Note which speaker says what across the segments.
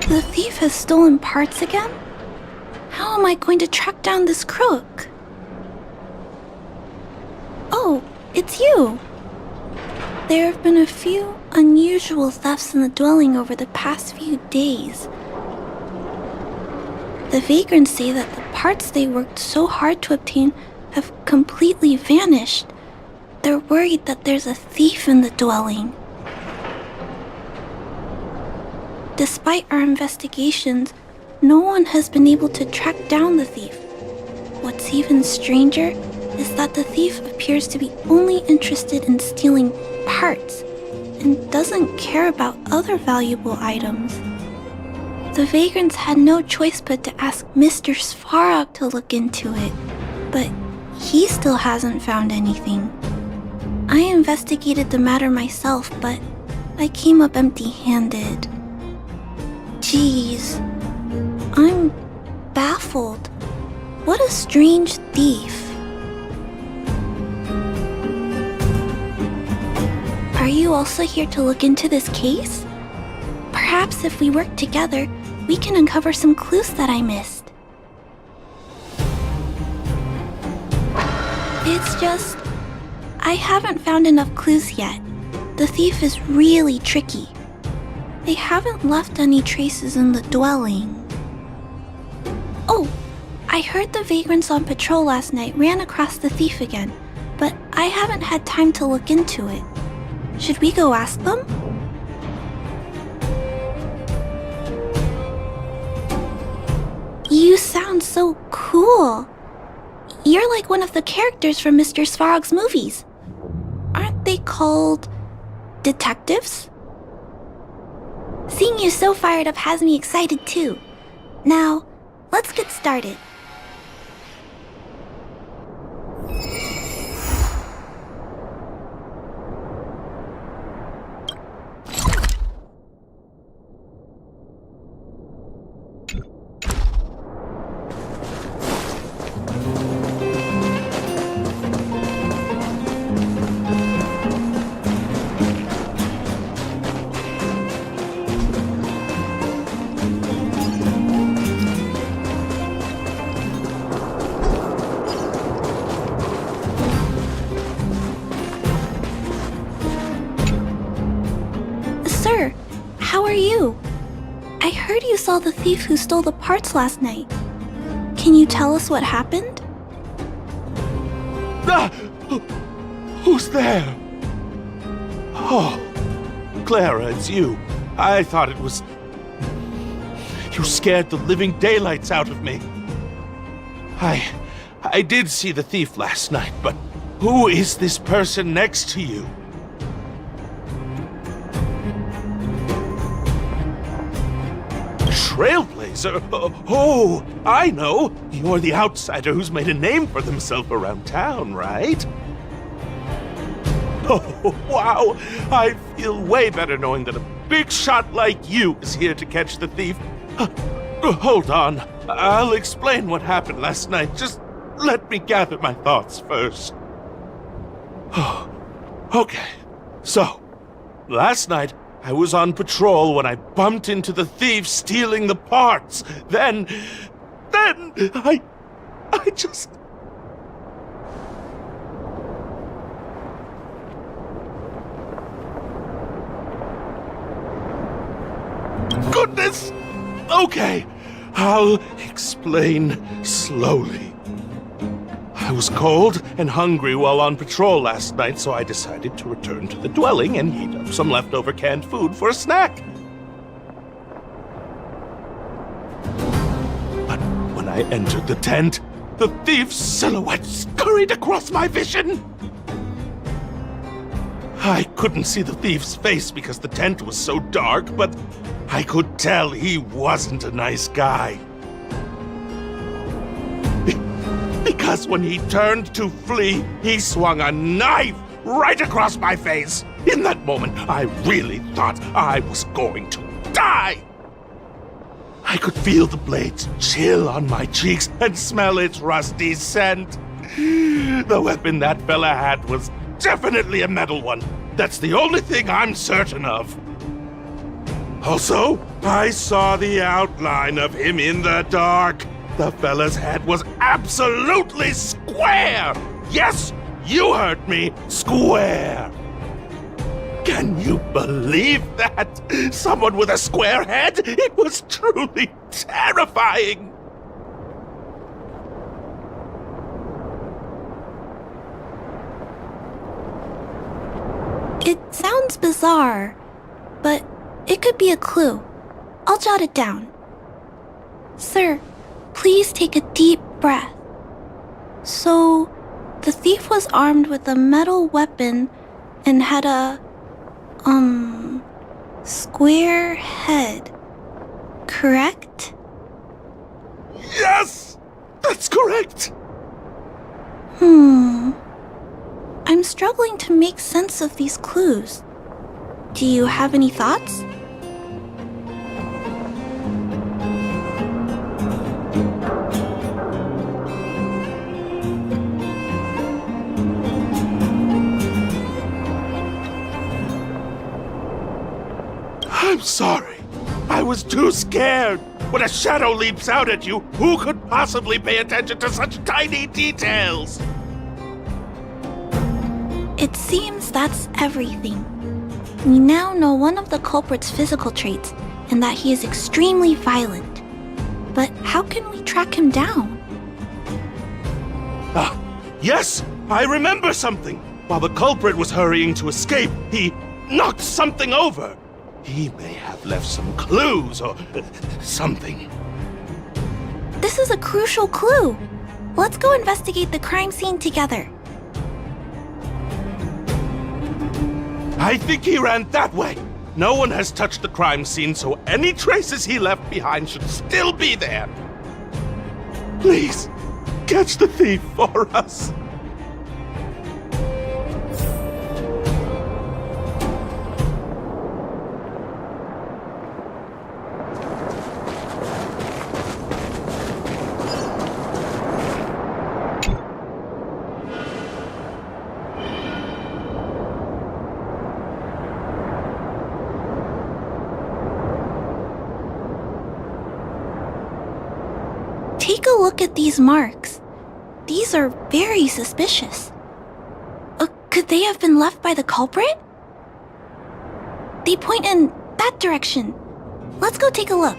Speaker 1: The thief has stolen parts again? How am I going to track down this crook? Oh, it's you! There have been a few unusual thefts in the dwelling over the past few days. The vagrants say that the parts they worked so hard to obtain have completely vanished. They're worried that there's a thief in the dwelling. Despite our investigations, no one has been able to track down the thief. What's even stranger is that the thief appears to be only interested in stealing parts and doesn't care about other valuable items. The vagrants had no choice but to ask Mr. Svarog to look into it, but he still hasn't found anything. I investigated the matter myself, but I came up empty-handed. Jeez, I'm baffled. What a strange thief. Are you also here to look into this case? Perhaps if we work together, we can uncover some clues that I missed. It's just, I haven't found enough clues yet. The thief is really tricky. They haven't left any traces in the dwelling. Oh, I heard the vagrants on patrol last night ran across the thief again, but I haven't had time to look into it. Should we go ask them? You sound so cool. You're like one of the characters from Mr. Svarog's movies. Aren't they called detectives? Seeing you so fired up has me excited too. Now, let's get started. Sir, how are you? I heard you saw the thief who stole the parts last night. Can you tell us what happened?
Speaker 2: Ah! Who's there? Oh, Clara, it's you. I thought it was... You scared the living daylights out of me. I did see the thief last night, but who is this person next to you? Trailblazer? Oh, I know. You're the outsider who's made a name for themselves around town, right? Oh, wow. I feel way better knowing that a big shot like you is here to catch the thief. Hold on. I'll explain what happened last night. Just let me gather my thoughts first. Okay. So, last night, I was on patrol when I bumped into the thief stealing the parts. Then I just... Goodness! Okay, I'll explain slowly. I was cold and hungry while on patrol last night, so I decided to return to the dwelling and heat up some leftover canned food for a snack. But when I entered the tent, the thief's silhouette scurried across my vision. I couldn't see the thief's face because the tent was so dark, but I could tell he wasn't a nice guy. Because when he turned to flee, he swung a knife right across my face. In that moment, I really thought I was going to die. I could feel the blades chill on my cheeks and smell its rusty scent. The weapon that fella had was definitely a metal one. That's the only thing I'm certain of. Also, I saw the outline of him in the dark. The fella's head was absolutely square! Yes, you heard me, square! Can you believe that? Someone with a square head? It was truly terrifying!
Speaker 1: It sounds bizarre, but it could be a clue. I'll jot it down. Sir, please take a deep breath. So, the thief was armed with a metal weapon and had a, square head. Correct?
Speaker 2: Yes! That's correct!
Speaker 1: I'm struggling to make sense of these clues. Do you have any thoughts?
Speaker 2: I'm sorry. I was too scared. When a shadow leaps out at you, who could possibly pay attention to such tiny details?
Speaker 1: It seems that's everything. We now know one of the culprit's physical traits and that he is extremely violent. But how can we track him down?
Speaker 2: Ah, yes! I remember something! While the culprit was hurrying to escape, he knocked something over. He may have left some clues or something.
Speaker 1: This is a crucial clue. Let's go investigate the crime scene together.
Speaker 2: I think he ran that way. No one has touched the crime scene, so any traces he left behind should still be there. Please, catch the thief for us.
Speaker 1: Take a look at these marks. These are very suspicious. Could they have been left by the culprit? They point in that direction. Let's go take a look.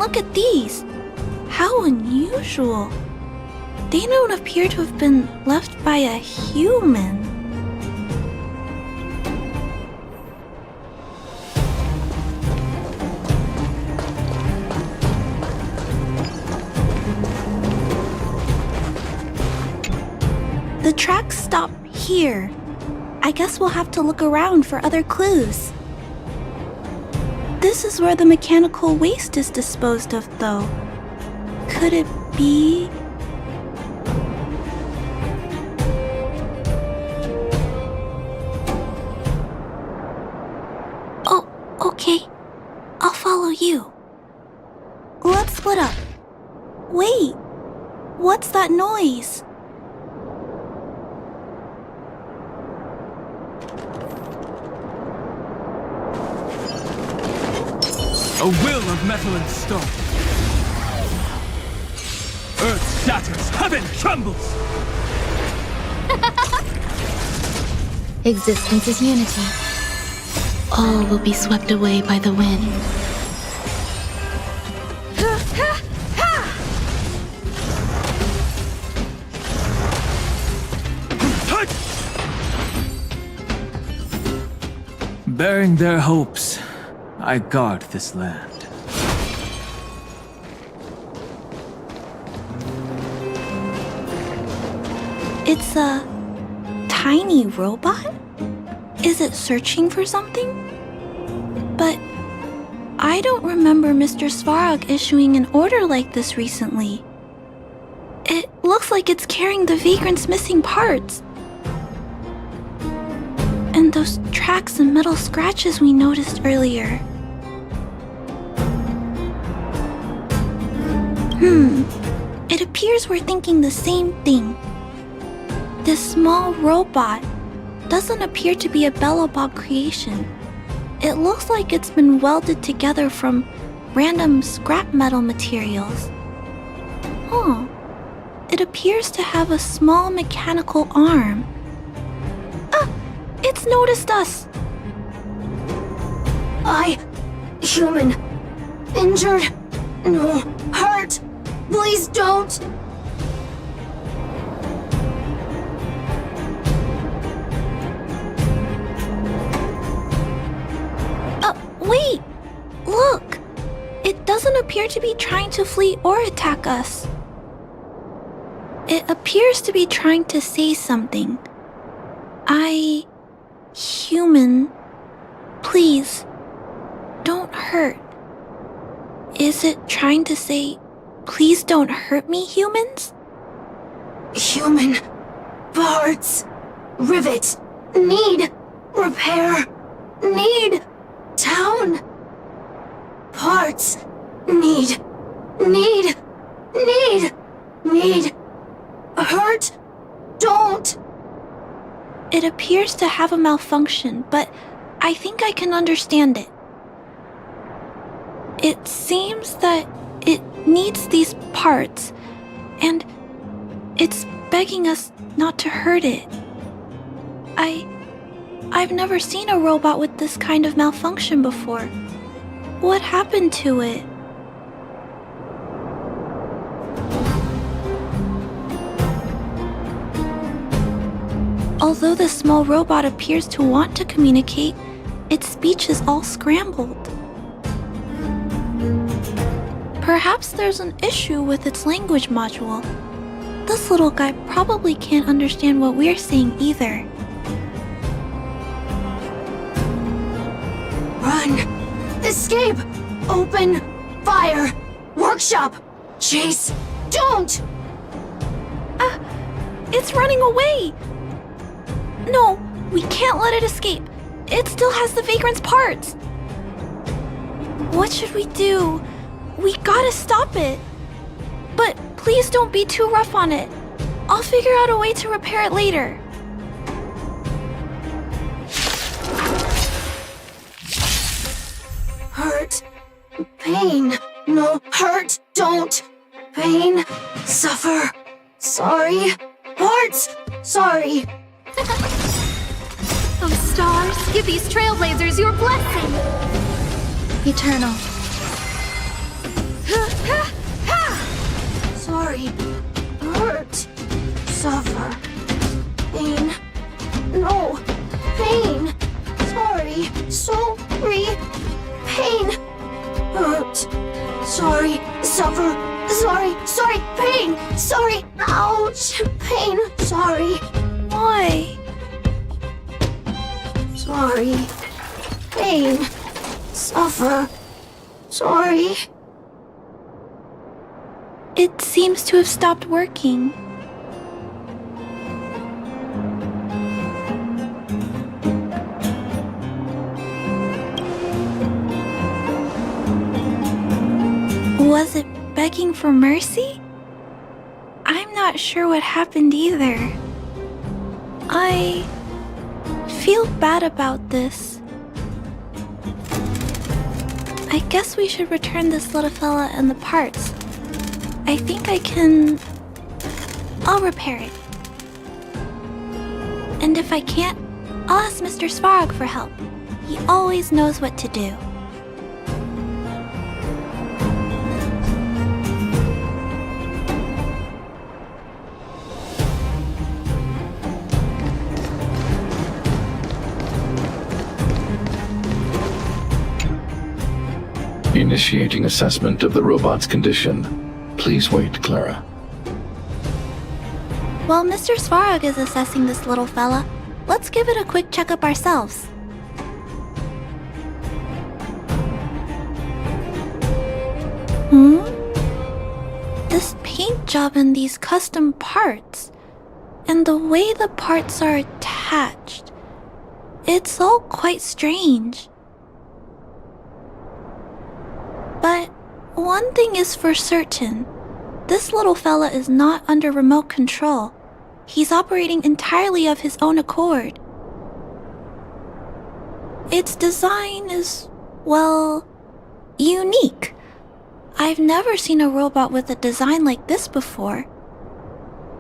Speaker 1: Look at these. How unusual. They don't appear to have been left by a human. The tracks stop here. I guess we'll have to look around for other clues. This is where the mechanical waste is disposed of, though. Could it be... Oh, okay. I'll follow you. Let's split up. Wait, what's that noise?
Speaker 3: A will of metal and stone. Earth shatters, heaven trembles.
Speaker 4: Existence is unity. All will be swept away by the wind.
Speaker 3: Bearing their hopes, I guard this land.
Speaker 1: It's a tiny robot? Is it searching for something? But I don't remember Mr. Svarog issuing an order like this recently. It looks like it's carrying the vagrant's missing parts. And those tracks and metal scratches we noticed earlier. It appears we're thinking the same thing. This small robot doesn't appear to be a Belobog creation. It looks like it's been welded together from random scrap metal materials. It appears to have a small mechanical arm. It's noticed us!
Speaker 5: Human. Injured. No. Hurt. Please don't.
Speaker 1: Wait! Look! It doesn't appear to be trying to flee or attack us. It appears to be trying to say something. Human, please, don't hurt. Is it trying to say, please don't hurt me, humans?
Speaker 5: Human. Parts. Rivet. Need. Repair. Need. Town. Parts. Need. Hurt. Don't.
Speaker 1: It appears to have a malfunction, but I think I can understand it. It seems that it needs these parts, and it's begging us not to hurt it. I've never seen a robot with this kind of malfunction before. What happened to it? Although the small robot appears to want to communicate, its speech is all scrambled. Perhaps there's an issue with its language module. This little guy probably can't understand what we're saying either.
Speaker 5: Run. Escape. Open. Fire. Workshop. Chase. Don't.
Speaker 1: It's running away! No, we can't let it escape. It still has the vagrant's parts. What should we do? We gotta stop it. But please don't be too rough on it. I'll figure out a way to repair it later.
Speaker 5: Hurt. Pain. No. Hurt. Don't. Pain. Suffer. Sorry. Parts. Sorry.
Speaker 6: Oh, stars, give these trailblazers your blessing!
Speaker 4: Eternal.
Speaker 5: Sorry. Hurt. Suffer. Pain. No. Pain. Sorry. Sorry. Pain. Hurt. Sorry. Suffer. Sorry. Sorry. Pain. Sorry. Ouch. Pain. Sorry.
Speaker 1: Why?
Speaker 5: Sorry. Pain. Suffer. Sorry.
Speaker 1: It seems to have stopped working. Was it begging for mercy? I'm not sure what happened either. I feel bad about this. I guess we should return this little fella and the parts. I think I can... I'll repair it. And if I can't, I'll ask Mr. Svarog for help. He always knows what to do.
Speaker 7: Initiating assessment of the robot's condition. Please wait, Clara.
Speaker 1: While Mr. Svarog is assessing this little fella, let's give it a quick checkup ourselves. This paint job and these custom parts, and the way the parts are attached, it's all quite strange. But one thing is for certain, this little fella is not under remote control. He's operating entirely of his own accord. Its design is, well, unique. I've never seen a robot with a design like this before.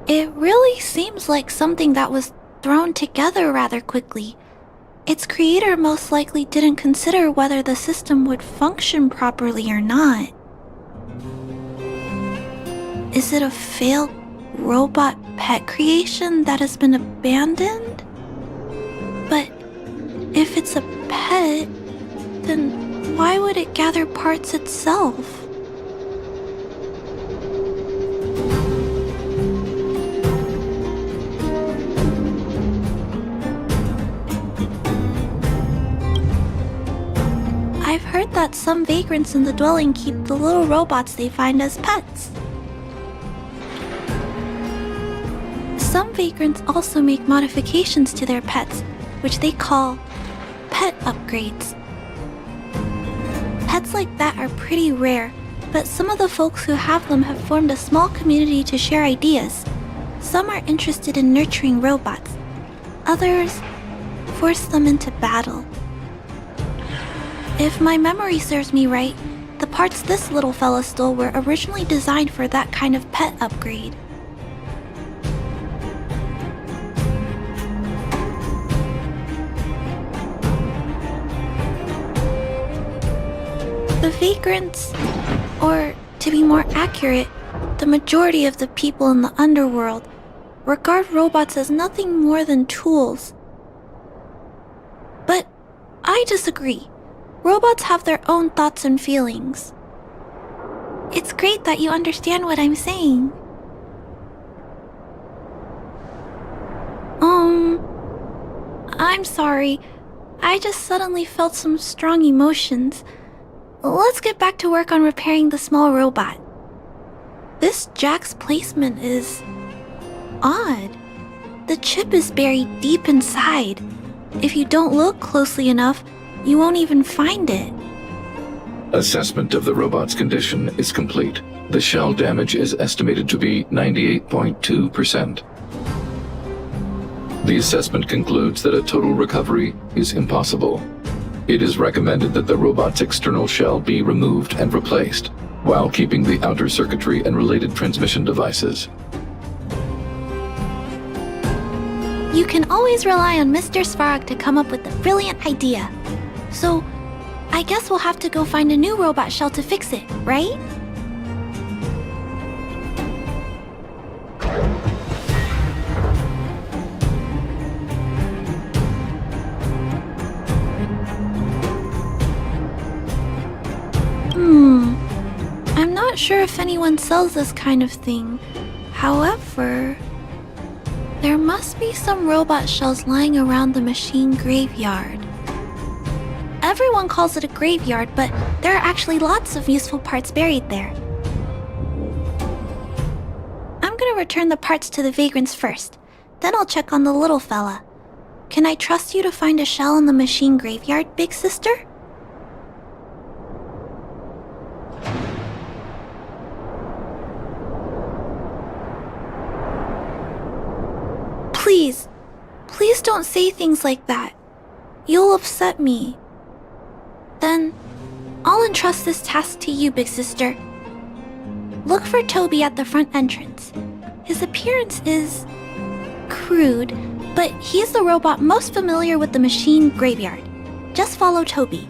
Speaker 1: It really seems like something that was thrown together rather quickly. Its creator most likely didn't consider whether the system would function properly or not. Is it a failed robot pet creation that has been abandoned? But if it's a pet, then why would it gather parts itself? I've heard that some vagrants in the dwelling keep the little robots they find as pets. Some vagrants also make modifications to their pets, which they call pet upgrades. Pets like that are pretty rare, but some of the folks who have them have formed a small community to share ideas. Some are interested in nurturing robots. Others force them into battle. If my memory serves me right, the parts this little fella stole were originally designed for that kind of pet upgrade. The vagrants, or to be more accurate, the majority of the people in the underworld, regard robots as nothing more than tools. But I disagree. Robots have their own thoughts and feelings. It's great that you understand what I'm saying. I'm sorry. I just suddenly felt some strong emotions. Let's get back to work on repairing the small robot. This jack's placement is odd. The chip is buried deep inside. If you don't look closely enough, you won't even find it.
Speaker 7: Assessment of the robot's condition is complete. The shell damage is estimated to be 98.2%. The assessment concludes that a total recovery is impossible. It is recommended that the robot's external shell be removed and replaced, while keeping the outer circuitry and related transmission devices.
Speaker 1: You can always rely on Mr. Svarog to come up with a brilliant idea. So, I guess we'll have to go find a new robot shell to fix it, right? I'm not sure if anyone sells this kind of thing. However, there must be some robot shells lying around the machine graveyard. Everyone calls it a graveyard, but there are actually lots of useful parts buried there. I'm gonna return the parts to the vagrants first. Then I'll check on the little fella. Can I trust you to find a shell in the machine graveyard, big sister? Please don't say things like that. You'll upset me. Then, I'll entrust this task to you, big sister. Look for Toby at the front entrance. His appearance is crude, but he's the robot most familiar with the machine graveyard. Just follow Toby.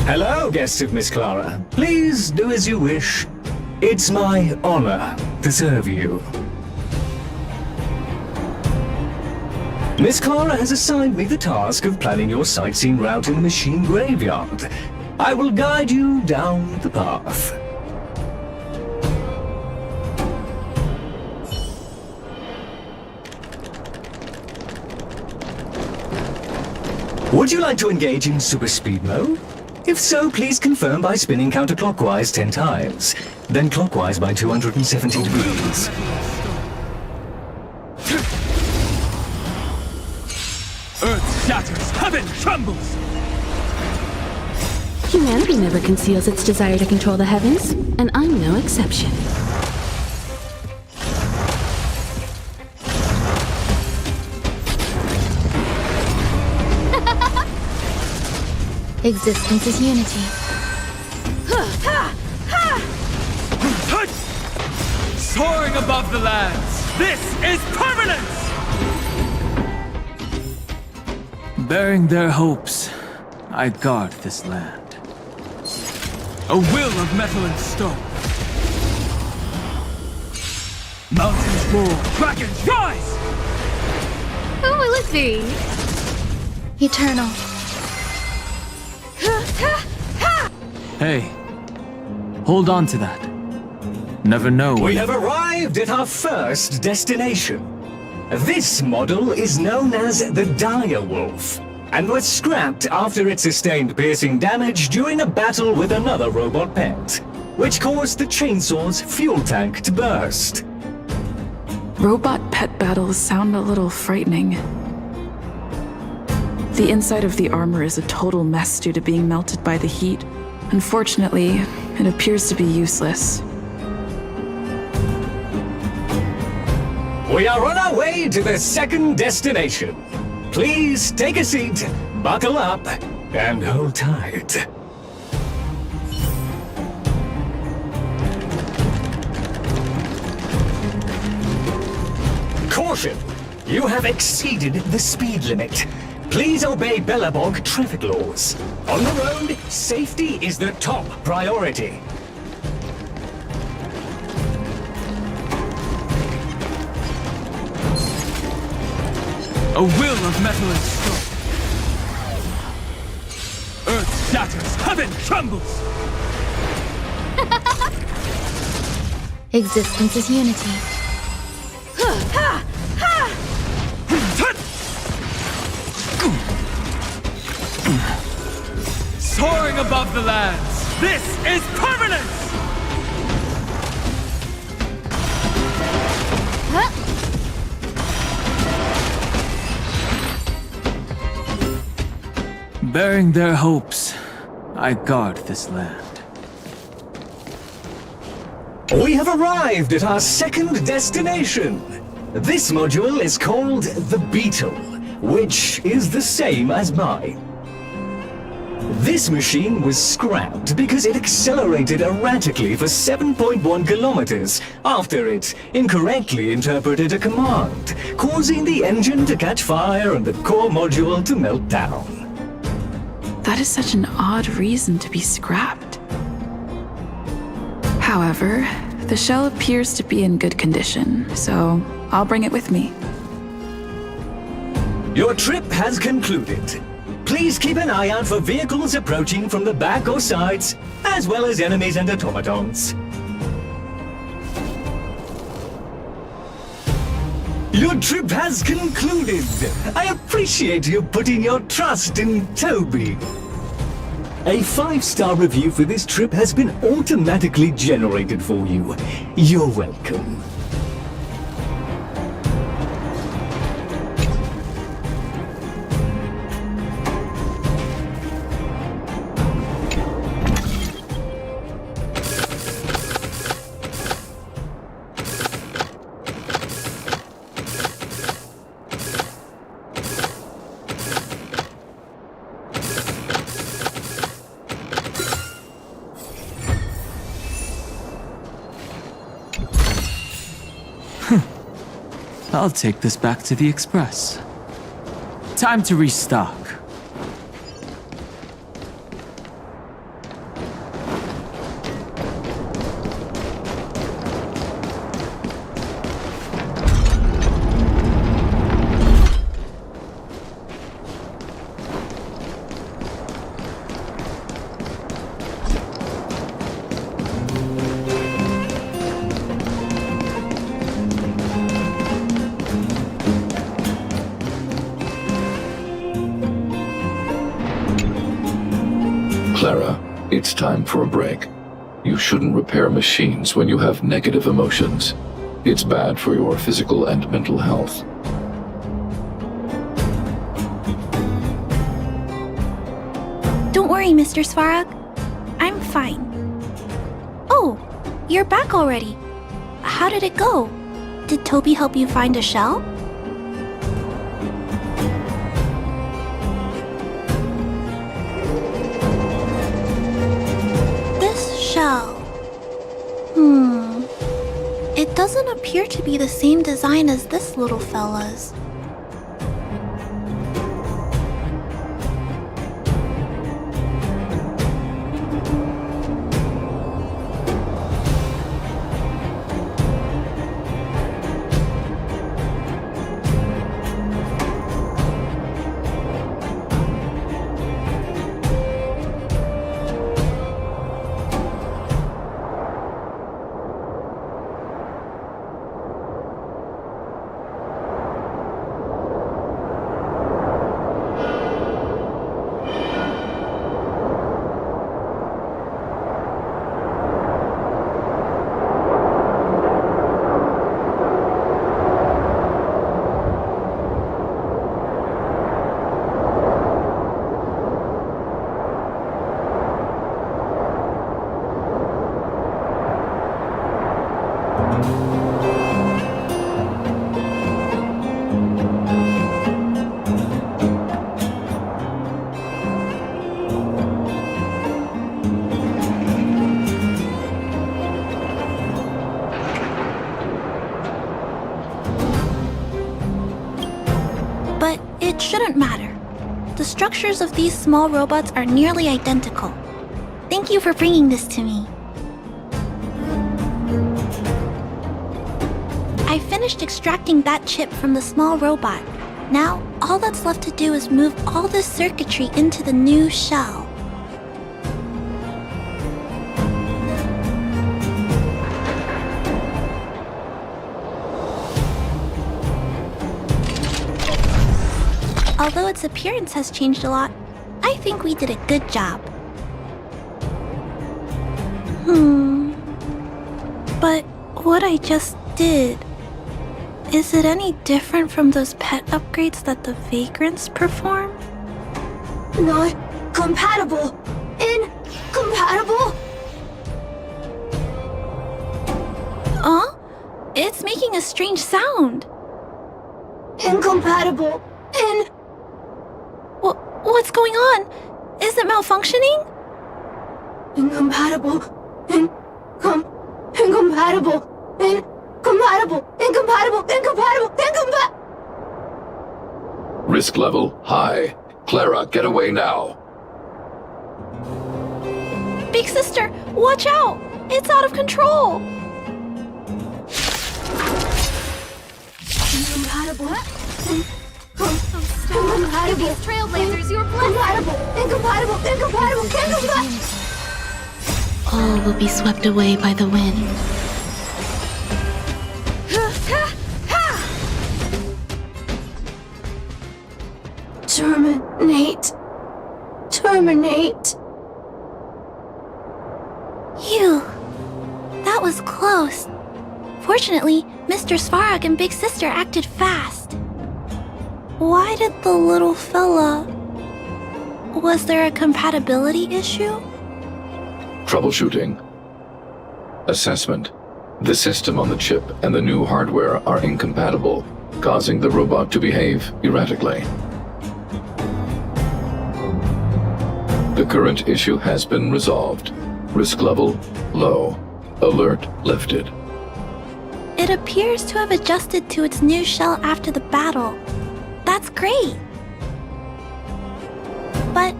Speaker 8: Hello, guests of Miss Clara. Please do as you wish. It's my honor to serve you. Miss Clara has assigned me the task of planning your sightseeing route in the machine graveyard. I will guide you down the path. Would you like to engage in super speed mode? If so, please confirm by spinning counterclockwise 10 times, then clockwise by 270 degrees.
Speaker 3: Earth shatters, heaven trembles!
Speaker 4: Humanity never conceals its desire to control the heavens, and I'm no exception.
Speaker 6: Existence is unity.
Speaker 3: Soaring above the lands, this is permanence! Bearing their hopes, I guard this land. A will of metal and stone. Mountains roar, dragons rise!
Speaker 6: Who will it be? Eternal.
Speaker 3: Hey, hold on to that. Never know
Speaker 8: We
Speaker 3: when...
Speaker 8: have arrived at our first destination. This model is known as the Dire Wolf, and was scrapped after it sustained piercing damage during a battle with another robot pet, which caused the chainsaw's fuel tank to burst.
Speaker 9: Robot pet battles sound a little frightening. The inside of the armor is a total mess due to being melted by the heat. Unfortunately, it appears to be useless.
Speaker 8: We are on our way to the second destination. Please take a seat, buckle up, and hold tight. Caution! You have exceeded the speed limit. Please obey Bellabog traffic laws. On the road, safety is the top priority.
Speaker 3: A will of metal and stone. Earth shatters, heaven trembles!
Speaker 6: Existence is unity.
Speaker 3: Soaring above the lands, this is permanence! Bearing their hopes, I guard this land.
Speaker 8: We have arrived at our second destination. This module is called the Beetle, which is the same as mine. This machine was scrapped because it accelerated erratically for 7.1 kilometers after it incorrectly interpreted a command, causing the engine to catch fire and the core module to melt down.
Speaker 9: That is such an odd reason to be scrapped. However, the shell appears to be in good condition, so I'll bring it with me.
Speaker 8: Your trip has concluded. Please keep an eye out for vehicles approaching from the back or sides, as well as enemies and automatons. Your trip has concluded. I appreciate you putting your trust in Toby. A 5-star review for this trip has been automatically generated for you. You're welcome.
Speaker 3: I'll take this back to the Express. Time to restock.
Speaker 7: Clara, it's time for a break. You shouldn't repair machines when you have negative emotions. It's bad for your physical and mental health.
Speaker 1: Don't worry, Mr. Svarog. I'm fine. Oh, you're back already. How did it go? Did Toby help you find a shell? This shell. It doesn't appear to be the same design as this little fella's. But it shouldn't matter. The structures of these small robots are nearly identical. Thank you for bringing this to me. I finished extracting that chip from the small robot. Now, all that's left to do is move all this circuitry into the new shell. Although its appearance has changed a lot, I think we did a good job. But what I just did, is it any different from those pet upgrades that the vagrants perform?
Speaker 5: Not compatible. Incompatible.
Speaker 1: Huh? It's making a strange sound.
Speaker 5: Incompatible.
Speaker 1: What's going on? Is it malfunctioning?
Speaker 5: Incompatible. Incompatible.
Speaker 7: Risk level high. Clara, get away now.
Speaker 1: Big sister, watch out! It's out of control!
Speaker 5: Incompatible.
Speaker 6: These trailblazers, you're blessed.
Speaker 5: Incompatible.
Speaker 4: All will be swept away by the wind.
Speaker 5: Terminate.
Speaker 1: Phew. That was close. Fortunately, Mr. Svarog and Big Sister acted fast. Why did the little fella... Was there a compatibility issue?
Speaker 7: Troubleshooting. Assessment. The system on the chip and the new hardware are incompatible, causing the robot to behave erratically. The current issue has been resolved. Risk level low. Alert lifted.
Speaker 1: It appears to have adjusted to its new shell after the battle. That's great! But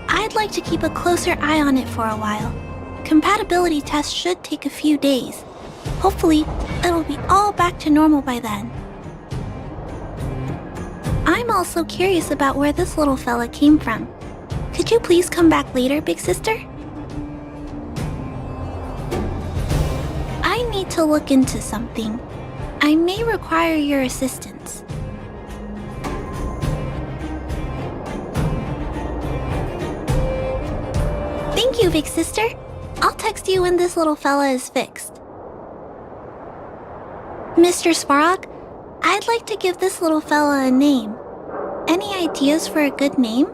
Speaker 1: I'd like to keep a closer eye on it for a while. Compatibility tests should take a few days. Hopefully, it'll be all back to normal by then. I'm also curious about where this little fella came from. Could you please come back later, Big Sister? I need to look into something. I may require your assistance. you, big sister. I'll text you when this little fella is fixed. Mr. Svarog, I'd like to give this little fella a name. Any ideas for a good name?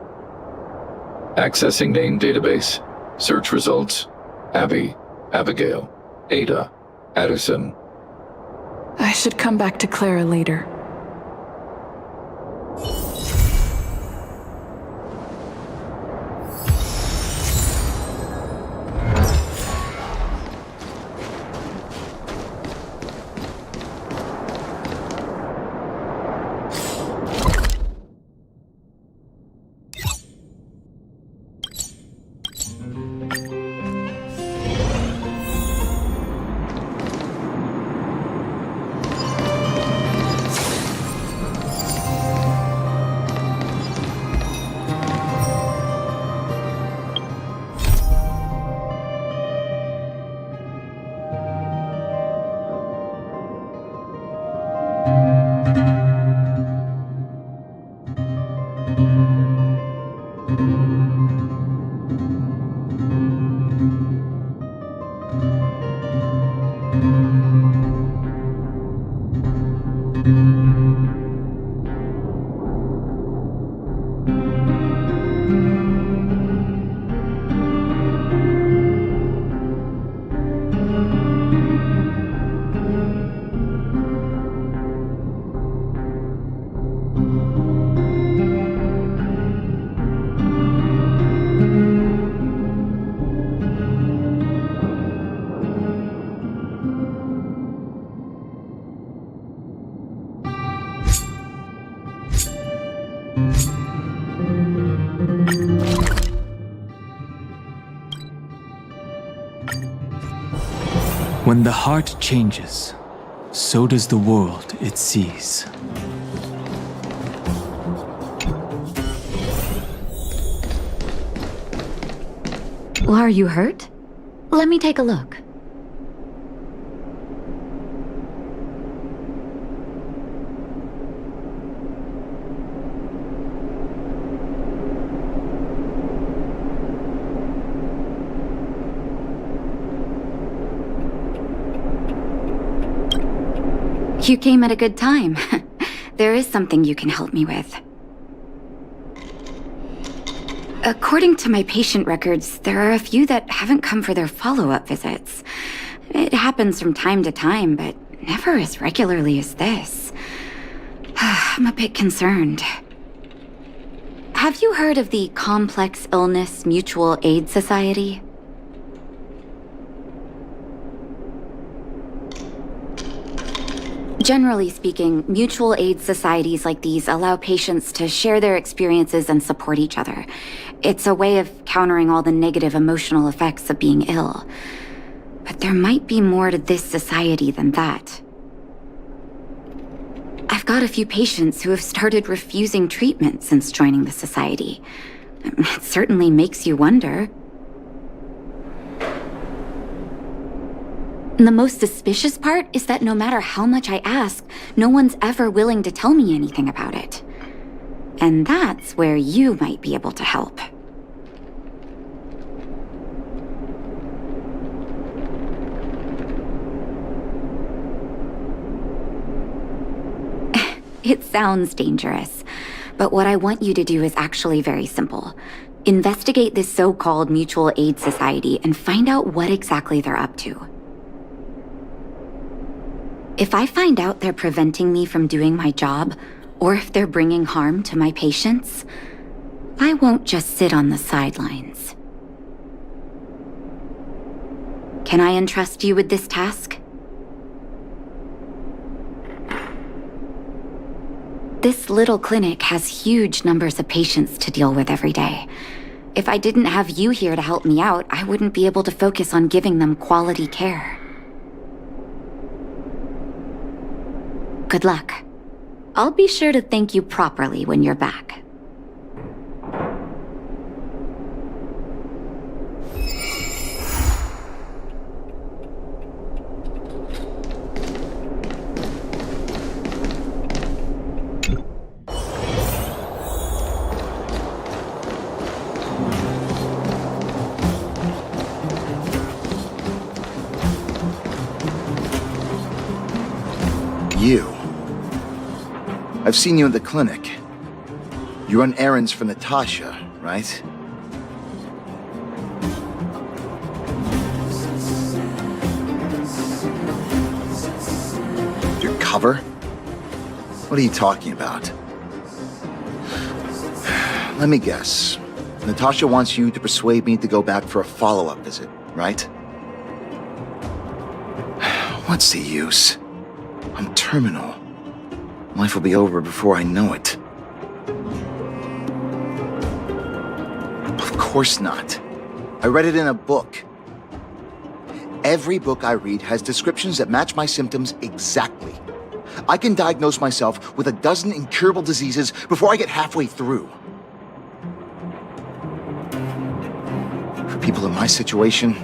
Speaker 7: Accessing name database. Search results. Abby, Abigail, Ada, Addison.
Speaker 9: I should come back to Clara later.
Speaker 3: When the heart changes, so does the world it sees.
Speaker 10: Are you hurt? Let me take a look. You came at a good time. There is something you can help me with. According to my patient records, there are a few that haven't come for their follow-up visits. It happens from time to time, but never as regularly as this. I'm a bit concerned. Have you heard of the Complex Illness Mutual Aid Society? Generally speaking, mutual aid societies like these allow patients to share their experiences and support each other. It's a way of countering all the negative emotional effects of being ill. But there might be more to this society than that. I've got a few patients who have started refusing treatment since joining the society. It certainly makes you wonder. And the most suspicious part is that no matter how much I ask, no one's ever willing to tell me anything about it. And that's where you might be able to help. It sounds dangerous, but what I want you to do is actually very simple. Investigate this so-called mutual aid society and find out what exactly they're up to. If I find out they're preventing me from doing my job, or if they're bringing harm to my patients, I won't just sit on the sidelines. Can I entrust you with this task? This little clinic has huge numbers of patients to deal with every day. If I didn't have you here to help me out, I wouldn't be able to focus on giving them quality care. Good luck. I'll be sure to thank you properly when you're back.
Speaker 11: You. I've seen you in the clinic. You run errands for Natasha, right? Your cover? What are you talking about? Let me guess. Natasha wants you to persuade me to go back for a follow-up visit, right? What's the use? I'm terminal. Life will be over before I know it. Of course not. I read it in a book. Every book I read has descriptions that match my symptoms exactly. I can diagnose myself with a dozen incurable diseases before I get halfway through. For people in my situation,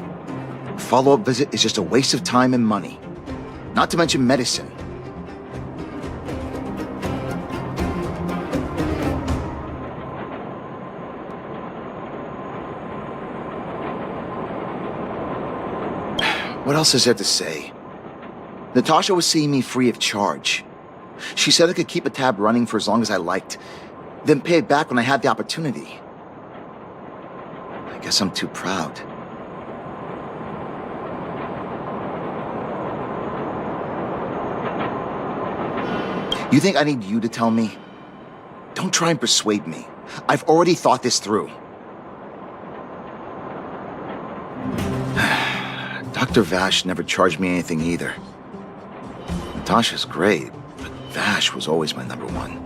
Speaker 11: a follow-up visit is just a waste of time and money. Not to mention medicine. What else is there to say? Natasha was seeing me free of charge. She said I could keep a tab running for as long as I liked, then pay it back when I had the opportunity. I guess I'm too proud. You think I need you to tell me? Don't try and persuade me. I've already thought this through. Dr. Vash never charged me anything either. Natasha's great, but Vash was always my number one.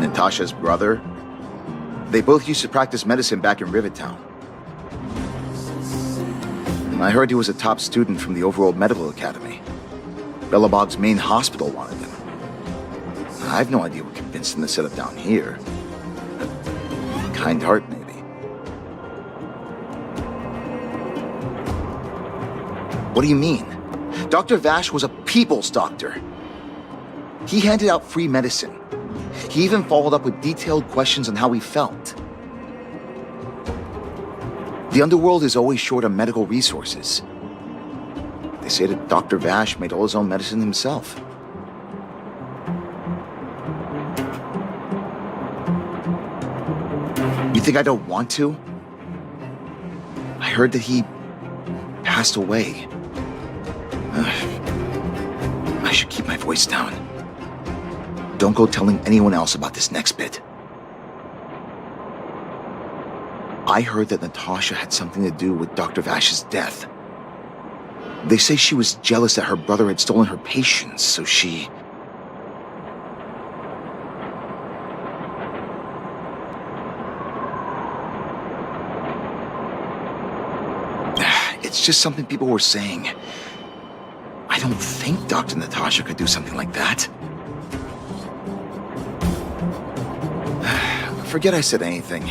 Speaker 11: Natasha's brother, they both used to practice medicine back in Rivertown. And I heard he was a top student from the Overworld Medical Academy. Bellabog's main hospital wanted him. I have no idea what convinced him to set up down here. A kind heart, maybe. What do you mean? Dr. Vash was a people's doctor. He handed out free medicine. He even followed up with detailed questions on how he felt. The underworld is always short on medical resources. They say that Dr. Vash made all his own medicine himself. You think I don't want to? I heard that he passed away. I should keep my voice down. Don't go telling anyone else about this next bit. I heard that Natasha had something to do with Dr. Vash's death. They say she was jealous that her brother had stolen her patients, so she... It's just something people were saying. I don't think Dr. Natasha could do something like that. Forget I said anything.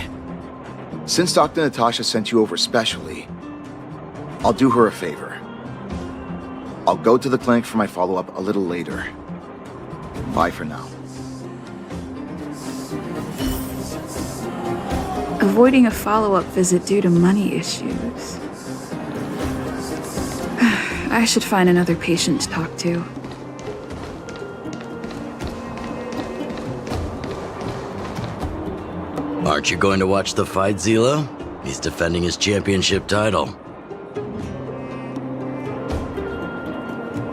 Speaker 11: Since Dr. Natasha sent you over specially, I'll do her a favor. I'll go to the clinic for my follow-up a little later. Bye for now.
Speaker 9: Avoiding a follow-up visit due to money issues. I should find another patient to talk to.
Speaker 12: Aren't you going to watch the fight, Zilo? He's defending his championship title.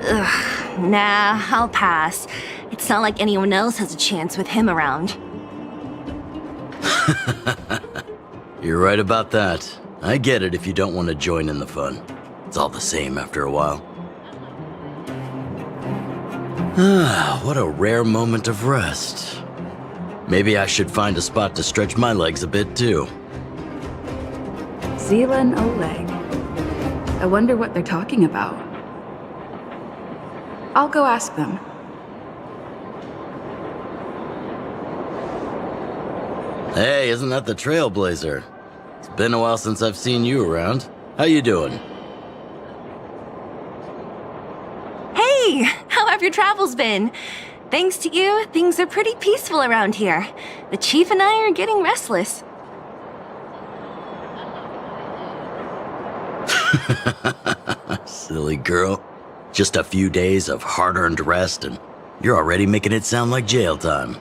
Speaker 6: Ugh, nah, I'll pass. It's not like anyone else has a chance with him around.
Speaker 12: You're right about that. I get it if you don't want to join in the fun. It's all the same after a while. Ah, what a rare moment of rest. Maybe I should find a spot to stretch my legs a bit too.
Speaker 9: Zila and Oleg. I wonder what they're talking about. I'll go ask them.
Speaker 12: Hey, isn't that the Trailblazer? It's been a while since I've seen you around. How you doing?
Speaker 6: Hey, how have your travels been? Thanks to you, things are pretty peaceful around here. The Chief and I are getting restless.
Speaker 12: Silly girl. Just a few days of hard-earned rest and you're already making it sound like jail time.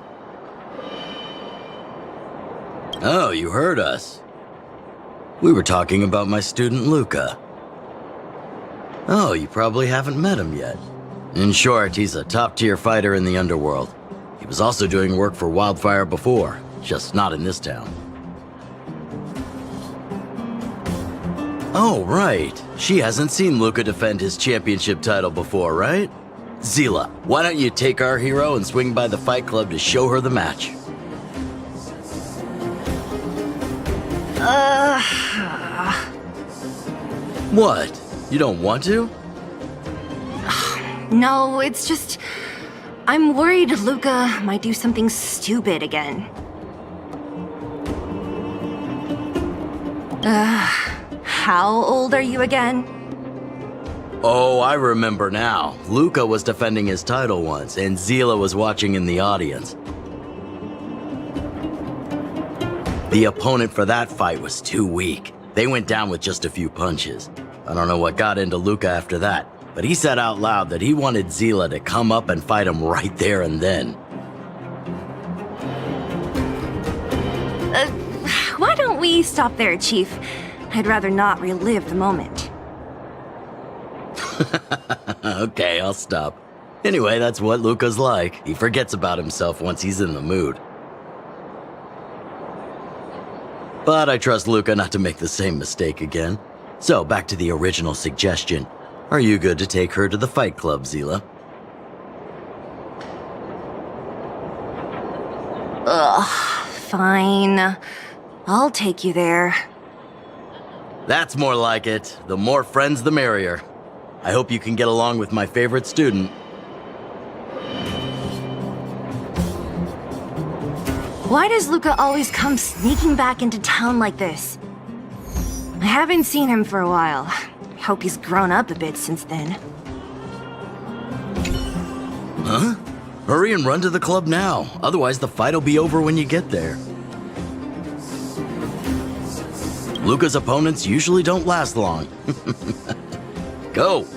Speaker 12: Oh, you heard us. We were talking about my student Luca. Oh, you probably haven't met him yet. In short, he's a top-tier fighter in the underworld. He was also doing work for Wildfire before, just not in this town. Oh, right. She hasn't seen Luca defend his championship title before, right? Zila, why don't you take our hero and swing by the Fight Club to show her the match? What? You don't want to?
Speaker 6: No, it's just... I'm worried Luca might do something stupid again. How old are you again?
Speaker 12: Oh, I remember now. Luca was defending his title once, and Zila was watching in the audience. The opponent for that fight was too weak. They went down with just a few punches. I don't know what got into Luca after that, but he said out loud that he wanted Zila to come up and fight him right there and then.
Speaker 6: Why don't we stop there, Chief? I'd rather not relive the moment.
Speaker 12: Okay, I'll stop. Anyway, that's what Luca's like. He forgets about himself once he's in the mood. But I trust Luca not to make the same mistake again. So, back to the original suggestion. Are you good to take her to the Fight Club, Zila?
Speaker 6: Fine. I'll take you there.
Speaker 12: That's more like it. The more friends, the merrier. I hope you can get along with my favorite student.
Speaker 6: Why does Luca always come sneaking back into town like this? I haven't seen him for a while. Hope he's grown up a bit since then.
Speaker 12: Huh? Hurry and run to the club now. Otherwise, the fight'll be over when you get there. Luca's opponents usually don't last long. Go!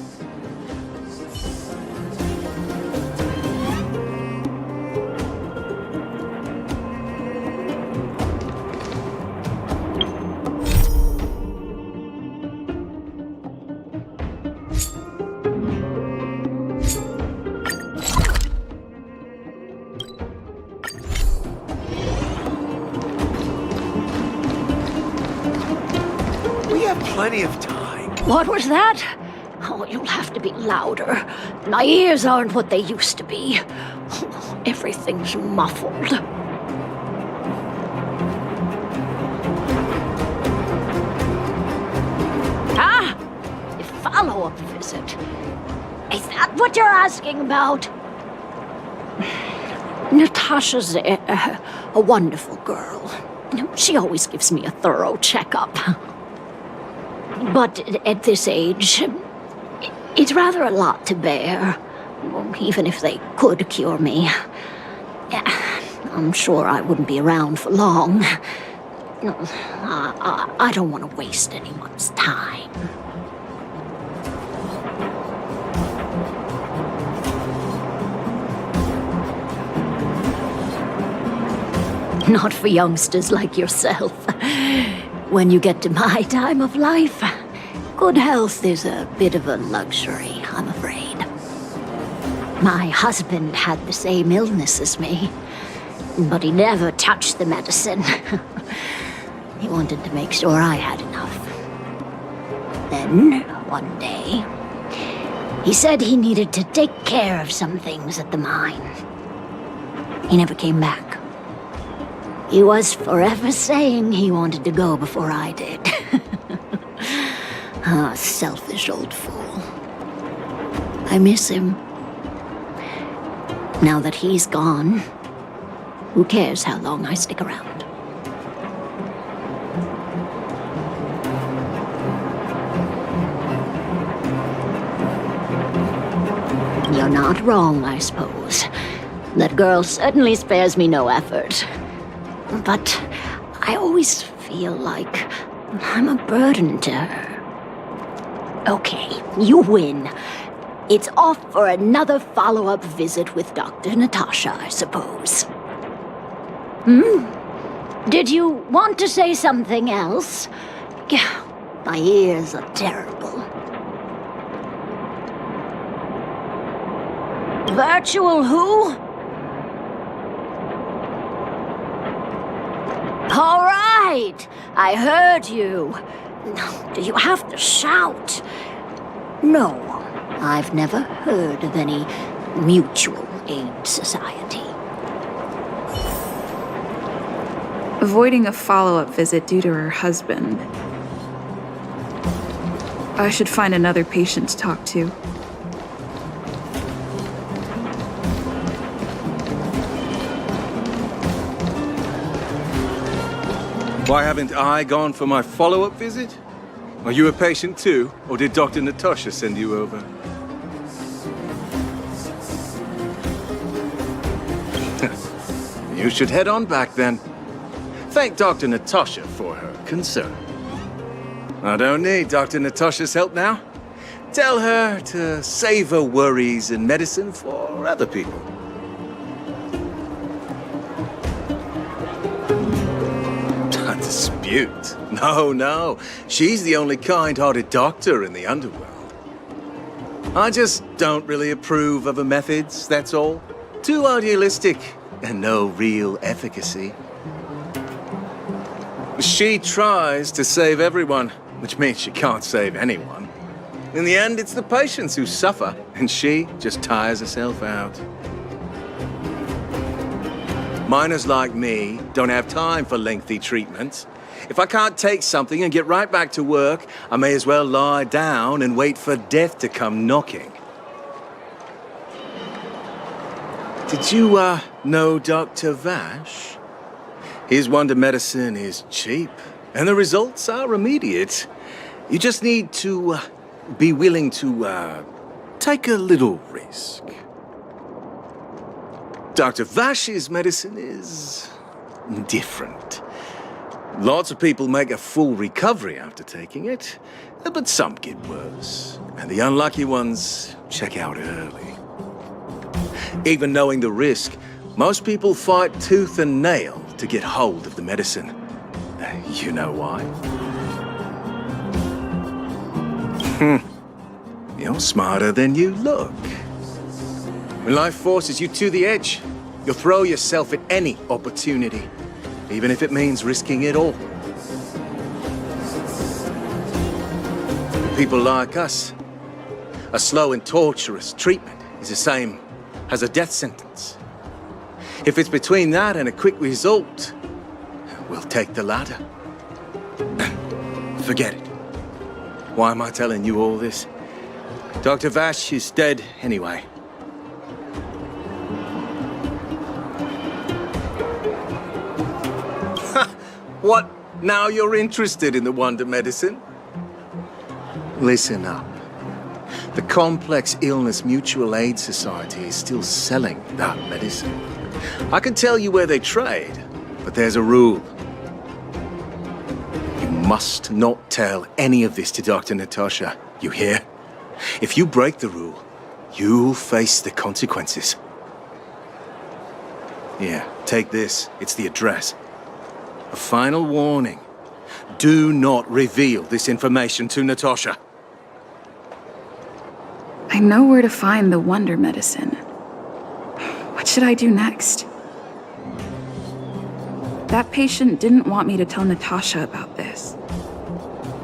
Speaker 2: Plenty of time.
Speaker 5: What was that? Oh, you'll have to be louder. My ears aren't what they used to be. Everything's muffled. Ah! A follow-up visit. Is that what you're asking about? Natasha's a wonderful girl. She always gives me a thorough checkup. But at this age, it's rather a lot to bear. Even if they could cure me. I'm sure I wouldn't be around for long. I don't want to waste anyone's time. Not for youngsters like yourself. When you get to my time of life, good health is a bit of a luxury, I'm afraid. My husband had the same illness as me, but he never touched the medicine. He wanted to make sure I had enough. Then, one day, he said he needed to take care of some things at the mine. He never came back. He was forever saying he wanted to go before I did. Ah, selfish old fool. I miss him. Now that he's gone, who cares how long I stick around? You're not wrong, I suppose. That girl certainly spares me no effort. But I always feel like I'm a burden to her. Okay, you win. It's off for another follow-up visit with Dr. Natasha, I suppose. Did you want to say something else? My ears are terrible. Virtual who? All right, I heard you. Do you have to shout? No, I've never heard of any mutual aid society.
Speaker 9: Avoiding a follow-up visit due to her husband. I should find another patient to talk to.
Speaker 13: Why haven't I gone for my follow-up visit? Are you a patient too, or did Dr. Natasha send you over? You should head on back then. Thank Dr. Natasha for her concern. I don't need Dr. Natasha's help now. Tell her to save her worries and medicine for other people. A dispute? No. She's the only kind-hearted doctor in the underworld. I just don't really approve of her methods, that's all. Too idealistic and no real efficacy. She tries to save everyone, which means she can't save anyone. In the end, it's the patients who suffer, and she just tires herself out. Miners like me don't have time for lengthy treatments. If I can't take something and get right back to work, I may as well lie down and wait for death to come knocking. Did you, know Dr. Vash? His wonder medicine is cheap, and the results are immediate. You just need to be willing to take a little risk. Dr. Vash's medicine is different. Lots of people make a full recovery after taking it, but some get worse, and the unlucky ones check out early. Even knowing the risk, most people fight tooth and nail to get hold of the medicine. You know why? You're smarter than you look. When life forces you to the edge, you'll throw yourself at any opportunity, even if it means risking it all. People like us, a slow and torturous treatment is the same as a death sentence. If it's between that and a quick result, we'll take the latter. Forget it. Why am I telling you all this? Dr. Vash is dead anyway. What? Now you're interested in the wonder medicine? Listen up. The Complex Illness Mutual Aid Society is still selling that medicine. I can tell you where they trade, but there's a rule. You must not tell any of this to Dr. Natasha, you hear? If you break the rule, you'll face the consequences. Here, take this. It's the address. A final warning. Do not reveal this information to Natasha.
Speaker 9: I know where to find the wonder medicine. What should I do next? That patient didn't want me to tell Natasha about this.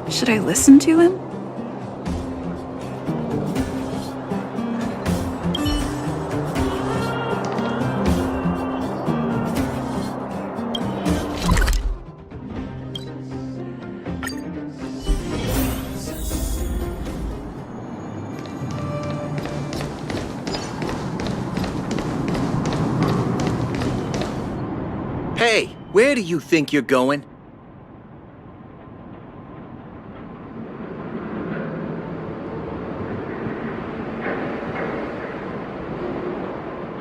Speaker 9: Should I listen to him?
Speaker 13: Hey, where do you think you're going?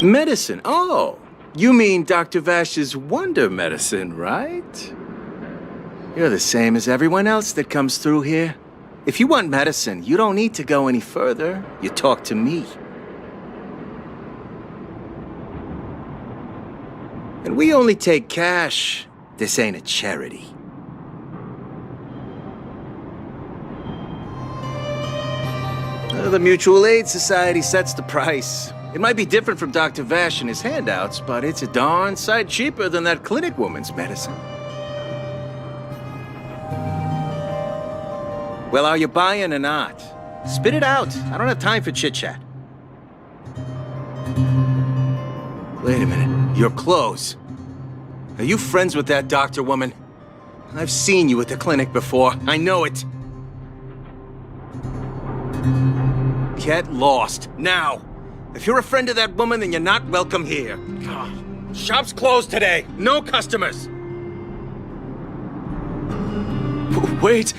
Speaker 13: Medicine? Oh, you mean Dr. Vash's wonder medicine, right? You're the same as everyone else that comes through here. If you want medicine, you don't need to go any further. You talk to me. And we only take cash. This ain't a charity. The Mutual Aid Society sets the price. It might be different from Dr. Vash and his handouts, but it's a darn sight cheaper than that clinic woman's medicine. Well, are you buying or not? Spit it out. I don't have time for chit-chat. Wait a minute. Your clothes. Are you friends with that doctor woman? I've seen you at the clinic before. I know it. Get lost. Now. If you're a friend of that woman, then you're not welcome here. God. Shop's closed today. No customers.
Speaker 3: Wait.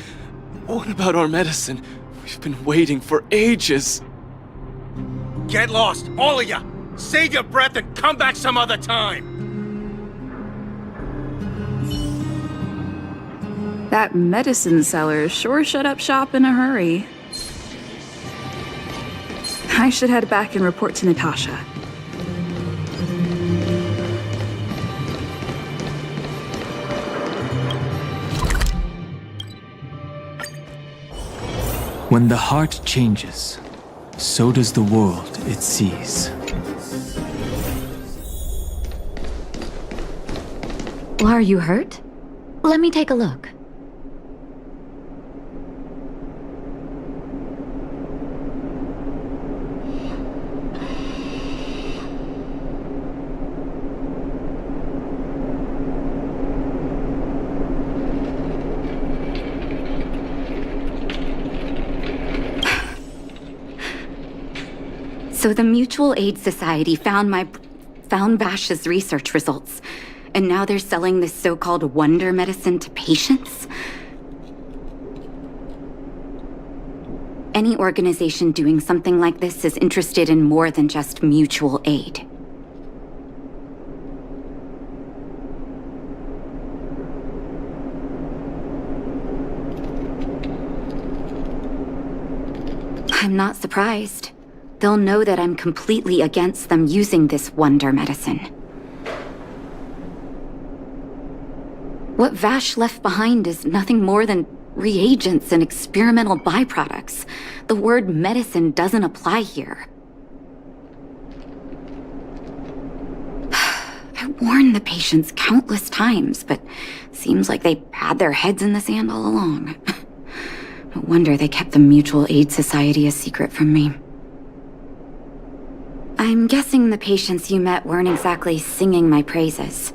Speaker 3: What about our medicine? We've been waiting for ages.
Speaker 13: Get lost, all of you. Save your breath and come back some other time.
Speaker 9: That medicine seller sure shut up shop in a hurry. I should head back and report to Natasha.
Speaker 3: When the heart changes, so does the world it sees.
Speaker 5: Are you hurt? Let me take a look.
Speaker 10: So the Mutual Aid Society found Vash's research results, and now they're selling this so-called wonder medicine to patients? Any organization doing something like this is interested in more than just mutual aid. I'm not surprised. They'll know that I'm completely against them using this wonder medicine. What Vash left behind is nothing more than reagents and experimental byproducts. The word medicine doesn't apply here. I warned the patients countless times, but seems like they had their heads in the sand all along. No wonder they kept the Mutual Aid Society a secret from me. I'm guessing the patients you met weren't exactly singing my praises,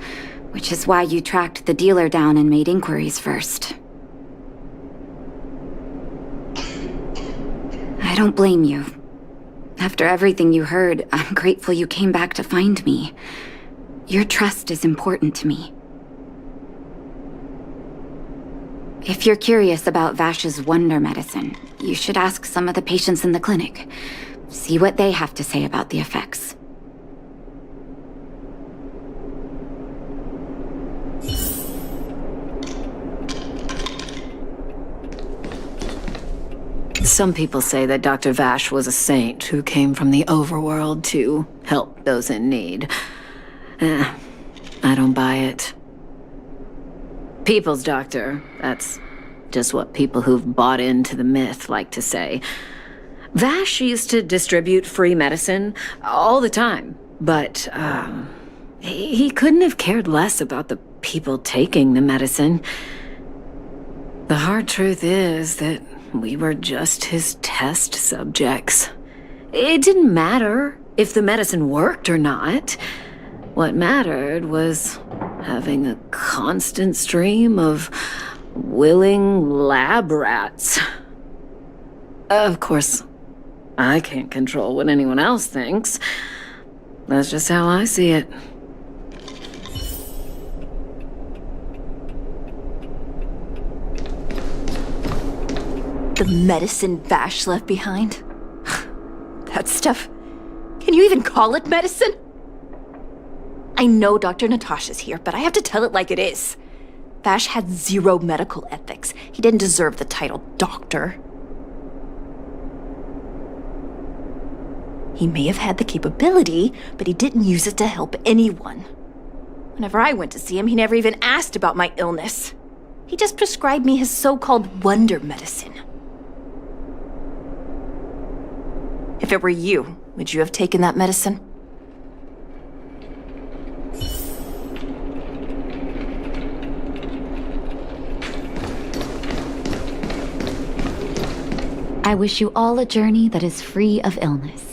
Speaker 10: which is why you tracked the dealer down and made inquiries first. I don't blame you. After everything you heard, I'm grateful you came back to find me. Your trust is important to me. If you're curious about Vash's wonder medicine, you should ask some of the patients in the clinic. See what they have to say about the effects.
Speaker 14: Some people say that Dr. Vash was a saint who came from the overworld to help those in need. I don't buy it. People's doctor, that's just what people who've bought into the myth like to say. Vash used to distribute free medicine all the time, but he couldn't have cared less about the people taking the medicine. The hard truth is that we were just his test subjects. It didn't matter if the medicine worked or not. What mattered was having a constant stream of willing lab rats. Of course, I can't control what anyone else thinks. That's just how I see it.
Speaker 6: The medicine Vash left behind? That stuff... Can you even call it medicine? I know Dr. Natasha's here, but I have to tell it like it is. Vash had zero medical ethics. He didn't deserve the title doctor. He may have had the capability, but he didn't use it to help anyone. Whenever I went to see him, he never even asked about my illness. He just prescribed me his so-called wonder medicine. If it were you, would you have taken that medicine?
Speaker 10: I wish you all a journey that is free of illness.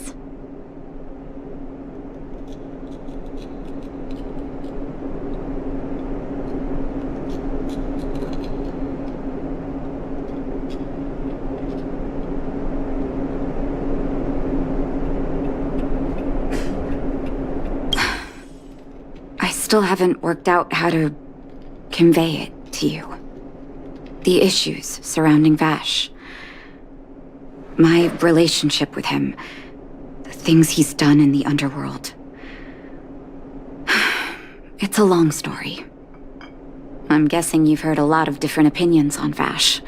Speaker 10: I still haven't worked out how to convey it to you. The issues surrounding Vash. My relationship with him. The things he's done in the underworld. It's a long story. I'm guessing you've heard a lot of different opinions on Vash.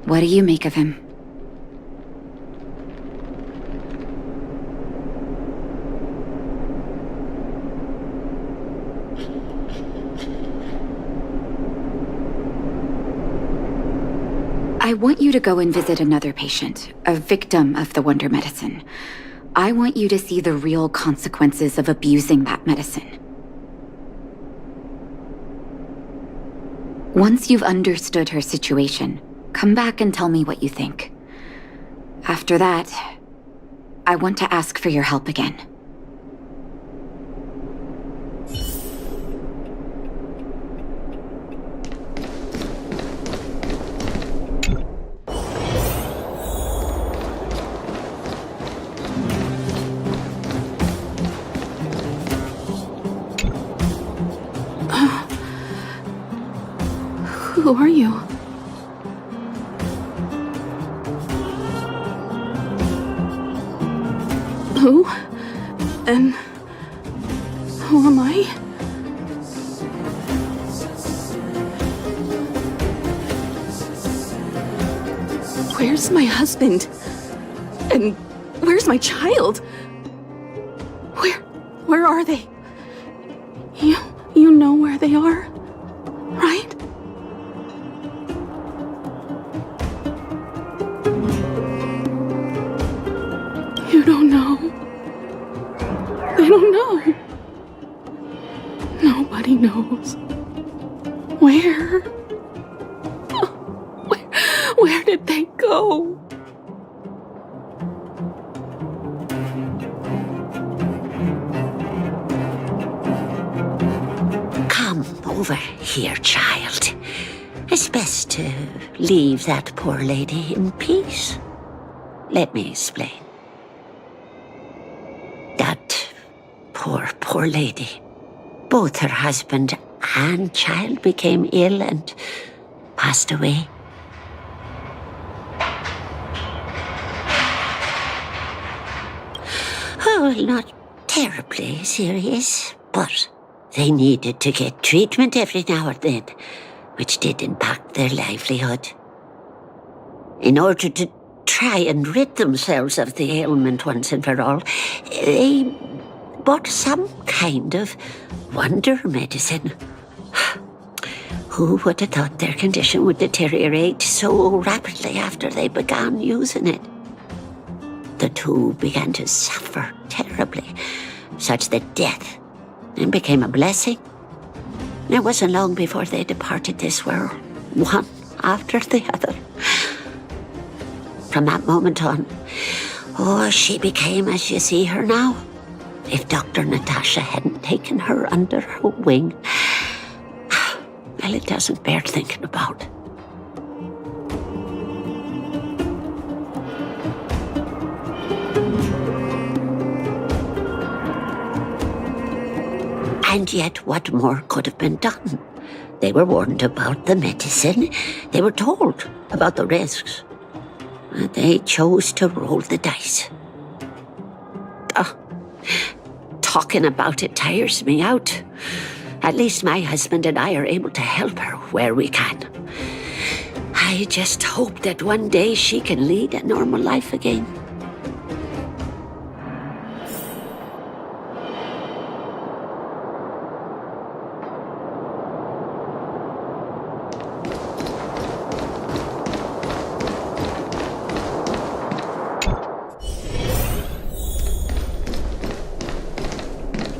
Speaker 10: What do you make of him? I want you to go and visit another patient, a victim of the wonder medicine. I want you to see the real consequences of abusing that medicine. Once you've understood her situation, come back and tell me what you think. After that, I want to ask for your help again.
Speaker 9: Who are you? Who? And who am I? Where's my husband? And where's my child? Where are they? You know where they are, right? You don't know. They don't know. Nobody knows. Where? Where did they go?
Speaker 15: Come over here, child. It's best to leave that poor lady in peace. Let me explain. That poor lady. Both her husband and child became ill and passed away. Oh, well, not terribly serious, but they needed to get treatment every now and then, which did impact their livelihood. In order to try and rid themselves of the ailment once and for all, they bought some kind of wonder medicine. Who would have thought their condition would deteriorate so rapidly after they began using it? The two began to suffer terribly, such that death then became a blessing. It wasn't long before they departed this world, one after the other. From that moment on, she became as you see her now. If Dr. Natasha hadn't taken her under her wing, well, it doesn't bear thinking about. And yet, what more could have been done? They were warned about the medicine. They were told about the risks. They chose to roll the dice. Talking about it tires me out. At least my husband and I are able to help her where we can. I just hope that one day she can lead a normal life again.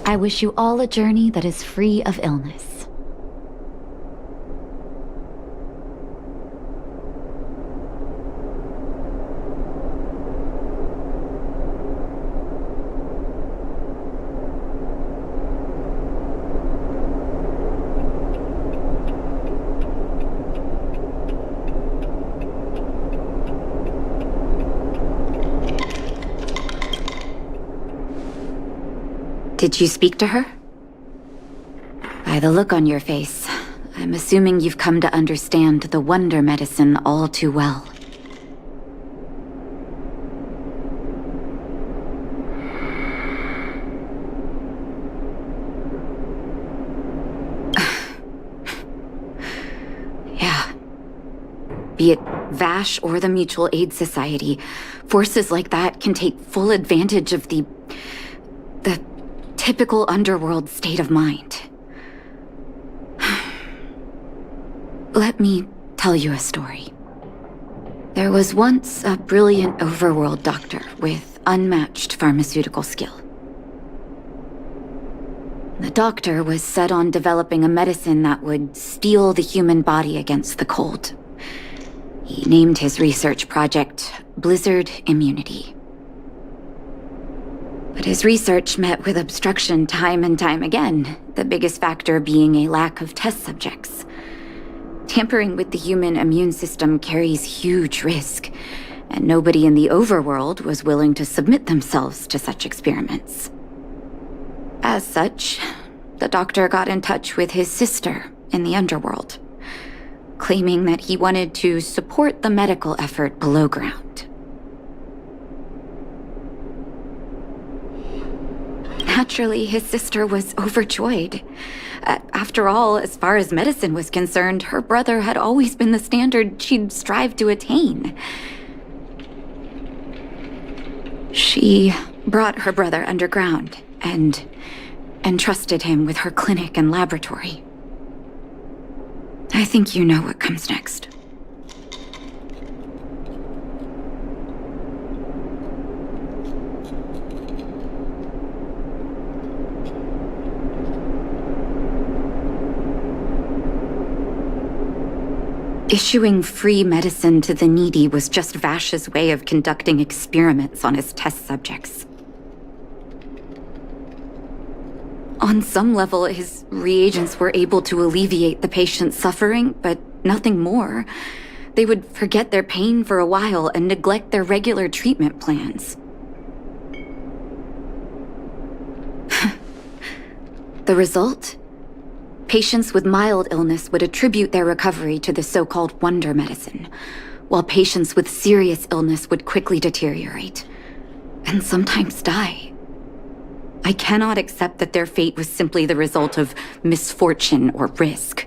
Speaker 10: I wish you all a journey that is free of illness. Did you speak to her? By the look on your face, I'm assuming you've come to understand the wonder medicine all too well. Yeah. Be it Vash or the Mutual Aid Society, forces like that can take full advantage of the typical underworld state of mind. Let me tell you a story. There was once a brilliant overworld doctor with unmatched pharmaceutical skill. The doctor was set on developing a medicine that would steel the human body against the cold. He named his research project Blizzard Immunity. But his research met with obstruction time and time again, the biggest factor being a lack of test subjects. Tampering with the human immune system carries huge risk, and nobody in the overworld was willing to submit themselves to such experiments. As such, the doctor got in touch with his sister in the underworld, claiming that he wanted to support the medical effort below ground. Naturally, his sister was overjoyed. After all, as far as medicine was concerned, her brother had always been the standard she'd strive to attain. She brought her brother underground and entrusted him with her clinic and laboratory. I think you know what comes next. Issuing free medicine to the needy was just Vash's way of conducting experiments on his test subjects. On some level, his reagents were able to alleviate the patient's suffering, but nothing more. They would forget their pain for a while and neglect their regular treatment plans. The result? Patients with mild illness would attribute their recovery to the so-called wonder medicine, while patients with serious illness would quickly deteriorate, and sometimes die. I cannot accept that their fate was simply the result of misfortune or risk.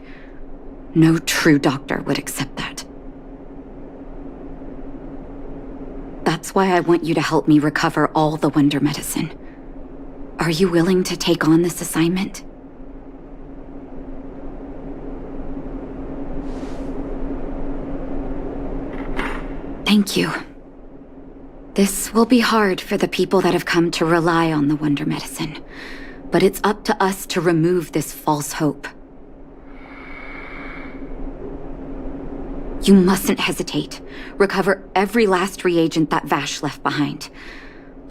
Speaker 10: No true doctor would accept that. That's why I want you to help me recover all the wonder medicine. Are you willing to take on this assignment? Thank you. This will be hard for the people that have come to rely on the wonder medicine, but it's up to us to remove this false hope. You mustn't hesitate. Recover every last reagent that Vash left behind.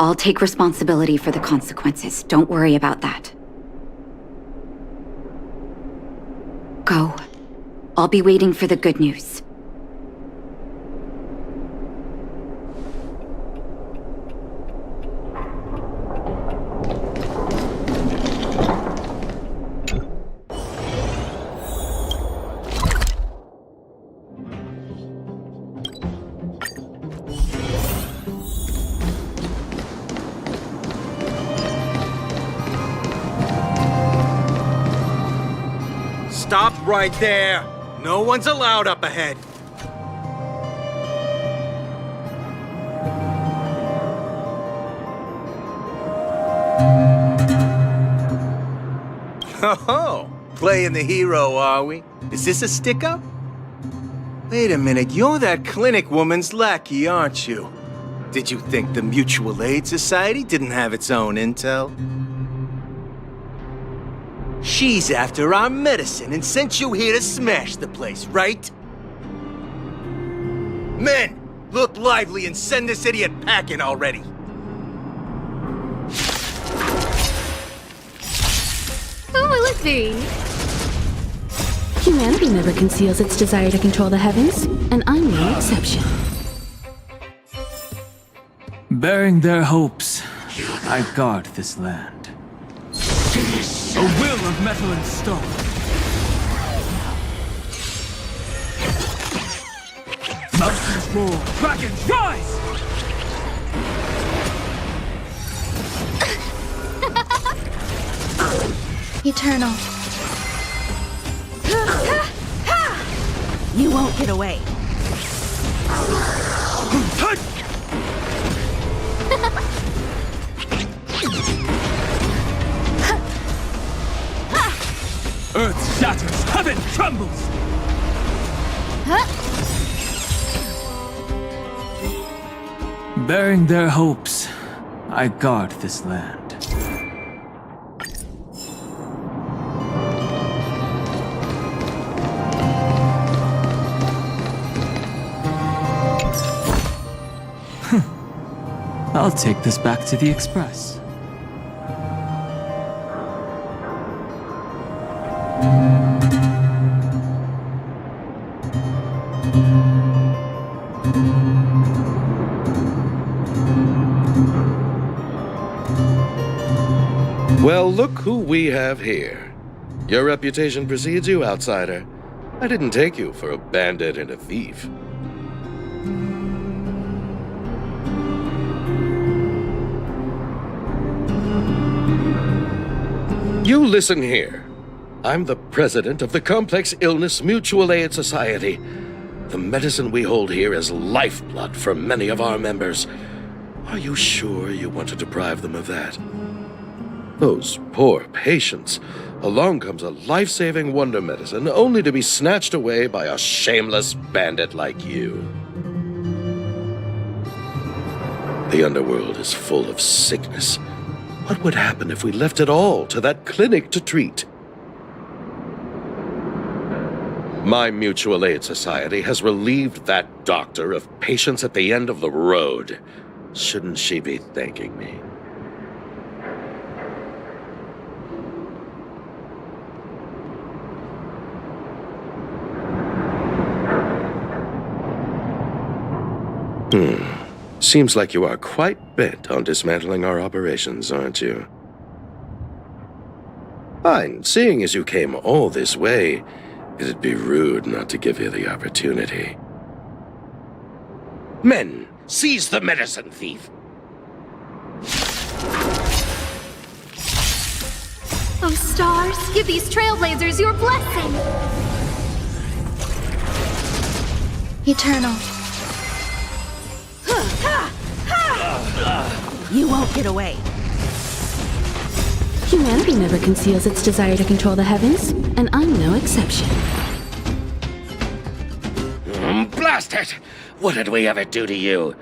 Speaker 10: I'll take responsibility for the consequences. Don't worry about that. Go. I'll be waiting for the good news.
Speaker 13: Stop right there! No one's allowed up ahead! Oh, playing the hero, are we? Is this a stick-up? Wait a minute, you're that clinic woman's lackey, aren't you? Did you think the Mutual Aid Society didn't have its own intel?
Speaker 16: She's after our medicine and sent you here to smash the place, right? Men, look lively and send this idiot packing already.
Speaker 4: Who will it be? Humanity never conceals its desire to control the heavens, and I'm no exception.
Speaker 3: Bearing their hopes, I guard this land. A will of metal and stone. Mountains roar, dragons rise!
Speaker 4: Eternal.
Speaker 17: You won't get away.
Speaker 3: Earth shatters, heaven trembles! Bearing their hopes, I guard this land. I'll take this back to the Express.
Speaker 2: Well, look who we have here. Your reputation precedes you, outsider. I didn't take you for a bandit and a thief. You listen here. I'm the president of the Complex Illness Mutual Aid Society. The medicine we hold here is lifeblood for many of our members. Are you sure you want to deprive them of that? Those poor patients. Along comes a life-saving wonder medicine only to be snatched away by a shameless bandit like you. The underworld is full of sickness. What would happen if we left it all to that clinic to treat? My mutual aid society has relieved that doctor of patients at the end of the road. Shouldn't she be thanking me? Seems like you are quite bent on dismantling our operations, aren't you? Fine. Seeing as you came all this way, it'd be rude not to give you the opportunity. Men, seize the medicine thief!
Speaker 4: Oh, stars, give these trailblazers your blessing! Eternal.
Speaker 17: You won't get away.
Speaker 4: Humanity never conceals its desire to control the heavens, and I'm no exception.
Speaker 2: Blast it! What did we ever do to you?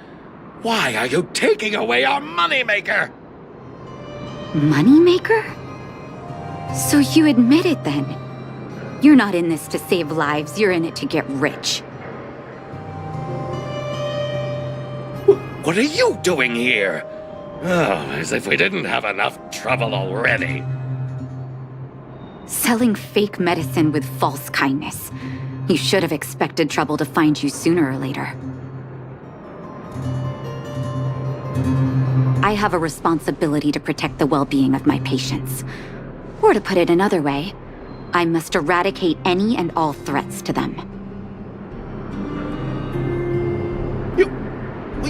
Speaker 2: Why are you taking away our moneymaker?
Speaker 10: Moneymaker? So you admit it then? You're not in this to save lives, you're in it to get rich.
Speaker 2: What are you doing here? Oh, as if we didn't have enough trouble already.
Speaker 10: Selling fake medicine with false kindness. You should have expected trouble to find you sooner or later. I have a responsibility to protect the well-being of my patients. Or to put it another way, I must eradicate any and all threats to them.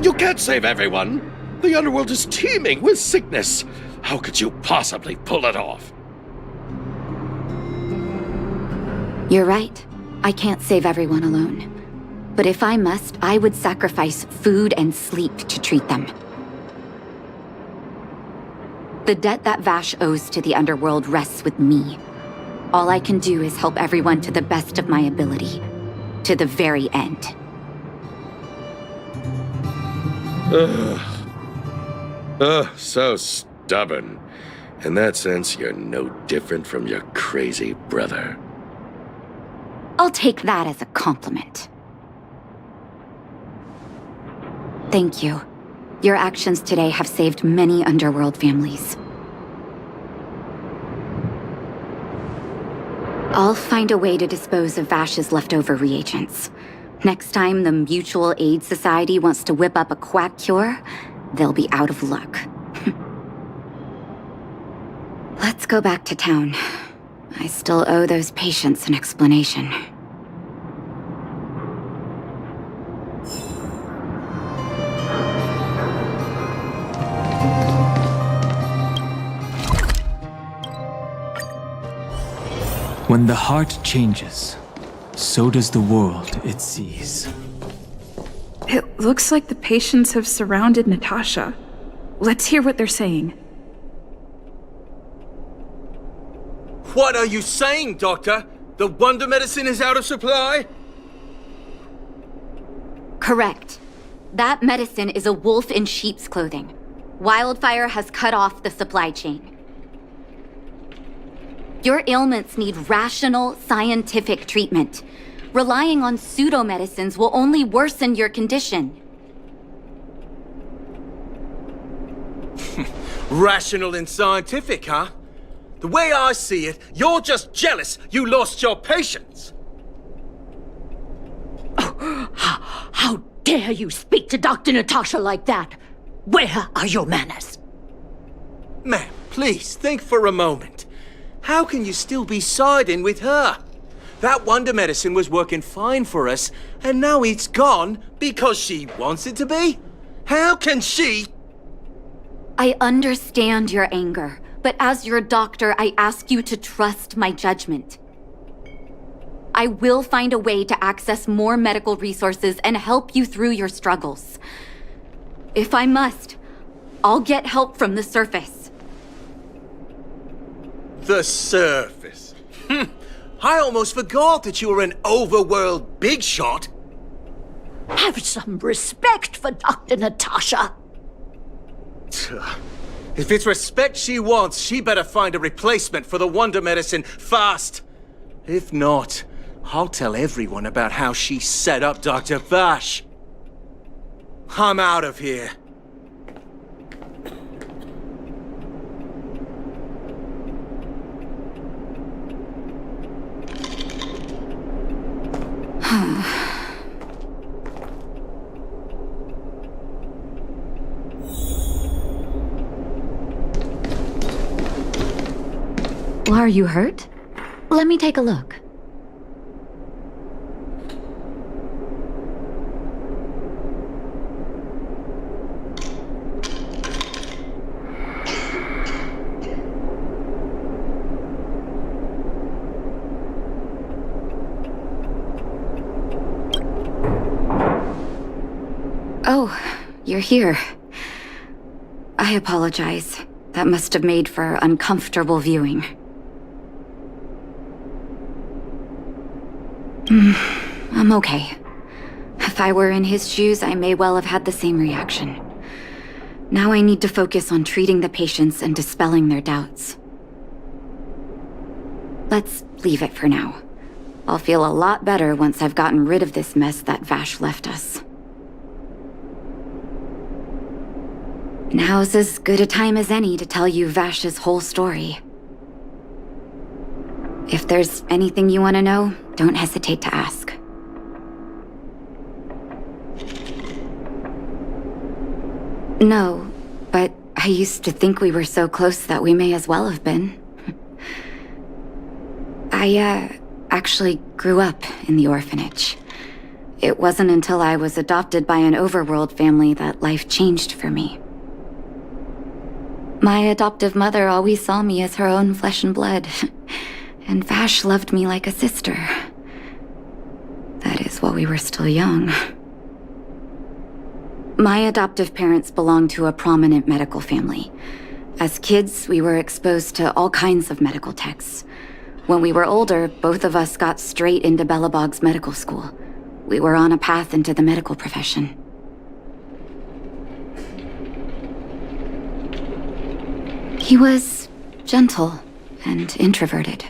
Speaker 2: You can't save everyone. The underworld is teeming with sickness. How could you possibly pull it off?
Speaker 10: You're right. I can't save everyone alone. But if I must, I would sacrifice food and sleep to treat them. The debt that Vash owes to the underworld rests with me. All I can do is help everyone to the best of my ability. To the very end.
Speaker 2: So stubborn.
Speaker 18: In that sense, you're no different from your crazy brother.
Speaker 10: I'll take that as a compliment. Thank you. Your actions today have saved many underworld families. I'll find a way to dispose of Vash's leftover reagents. Next time the Mutual Aid Society wants to whip up a quack cure, they'll be out of luck. Let's go back to town. I still owe those patients an explanation.
Speaker 3: When the heart changes, so does the world it sees.
Speaker 9: It looks like the patients have surrounded Natasha. Let's hear what they're saying.
Speaker 16: What are you saying, Doctor? The wonder medicine is out of supply?
Speaker 10: Correct. That medicine is a wolf in sheep's clothing. Wildfire has cut off the supply chain. Your ailments need rational, scientific treatment. Relying on pseudo-medicines will only worsen your condition.
Speaker 16: Rational and scientific, huh? The way I see it, you're just jealous you lost your patients.
Speaker 5: How dare you speak to Dr. Natasha like that? Where are your manners?
Speaker 16: Ma'am, please think for a moment. How can you still be siding with her? That wonder medicine was working fine for us, and now it's gone because she wants it to be? How can she?
Speaker 10: I understand your anger, but as your doctor, I ask you to trust my judgment. I will find a way to access more medical resources and help you through your struggles. If I must, I'll get help from the surface.
Speaker 16: The surface. I almost forgot that you were an overworld big shot.
Speaker 5: Have some respect for Dr. Natasha.
Speaker 16: If it's respect she wants, she better find a replacement for the wonder medicine fast. If not, I'll tell everyone about how she set up Dr. Vash. I'm out of here.
Speaker 10: Are you hurt? Let me take a look. Oh, you're here. I apologize. That must have made for uncomfortable viewing. I'm okay. If I were in his shoes, I may well have had the same reaction. Now I need to focus on treating the patients and dispelling their doubts. Let's leave it for now. I'll feel a lot better once I've gotten rid of this mess that Vash left us. Now's as good a time as any to tell you Vash's whole story. If there's anything you want to know, don't hesitate to ask. No, but I used to think we were so close that we may as well have been. I, actually grew up in the orphanage. It wasn't until I was adopted by an overworld family that life changed for me. My adoptive mother always saw me as her own flesh and blood, and Vash loved me like a sister. That is while we were still young. My adoptive parents belonged to a prominent medical family. As kids, we were exposed to all kinds of medical texts. When we were older, both of us got straight into Belobog's medical school. We were on a path into the medical profession. He was gentle and introverted.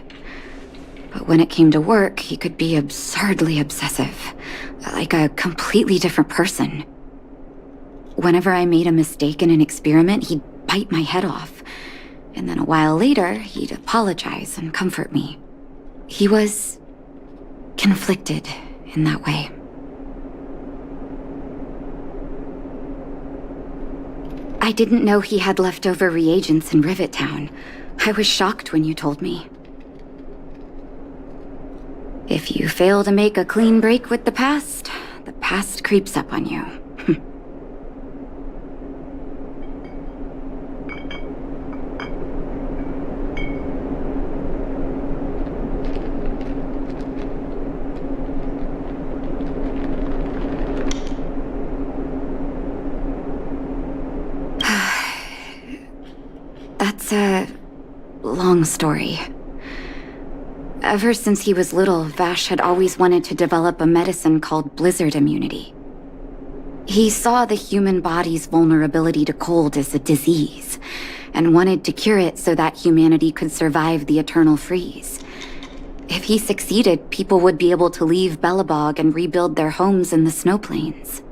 Speaker 10: But when it came to work, he could be absurdly obsessive, like a completely different person. Whenever I made a mistake in an experiment, he'd bite my head off. And then a while later, he'd apologize and comfort me. He was conflicted in that way. I didn't know he had leftover reagents in Rivet Town. I was shocked when you told me. If you fail to make a clean break with the past creeps up on you. That's a long story. Ever since he was little, Vash had always wanted to develop a medicine called blizzard immunity. He saw the human body's vulnerability to cold as a disease, and wanted to cure it so that humanity could survive the eternal freeze. If he succeeded, people would be able to leave Belobog and rebuild their homes in the snow plains.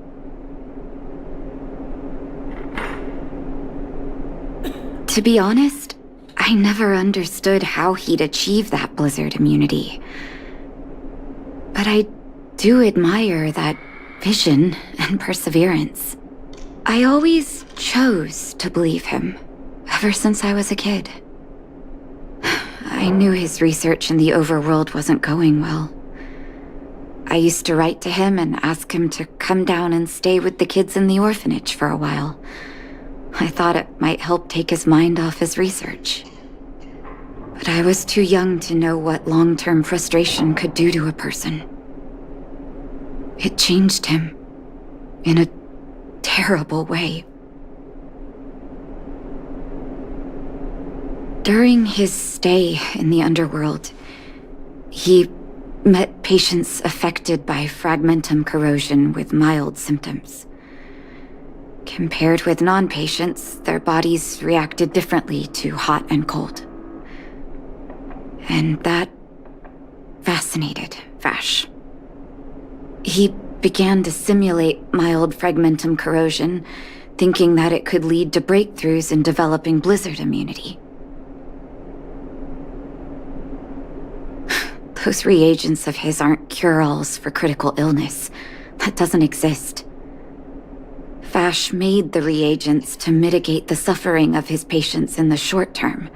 Speaker 10: To be honest, I never understood how he'd achieve that blizzard immunity. But I do admire that vision and perseverance. I always chose to believe him, ever since I was a kid. I knew his research in the overworld wasn't going well. I used to write to him and ask him to come down and stay with the kids in the orphanage for a while. I thought it might help take his mind off his research. But I was too young to know what long-term frustration could do to a person. It changed him in a terrible way. During his stay in the underworld, he met patients affected by fragmentum corrosion with mild symptoms. Compared with non-patients, their bodies reacted differently to hot and cold. And that fascinated Vash. He began to simulate mild fragmentum corrosion, thinking that it could lead to breakthroughs in developing blizzard immunity. Those reagents of his aren't cure-alls for critical illness. That doesn't exist. Vash made the reagents to mitigate the suffering of his patients in the short term.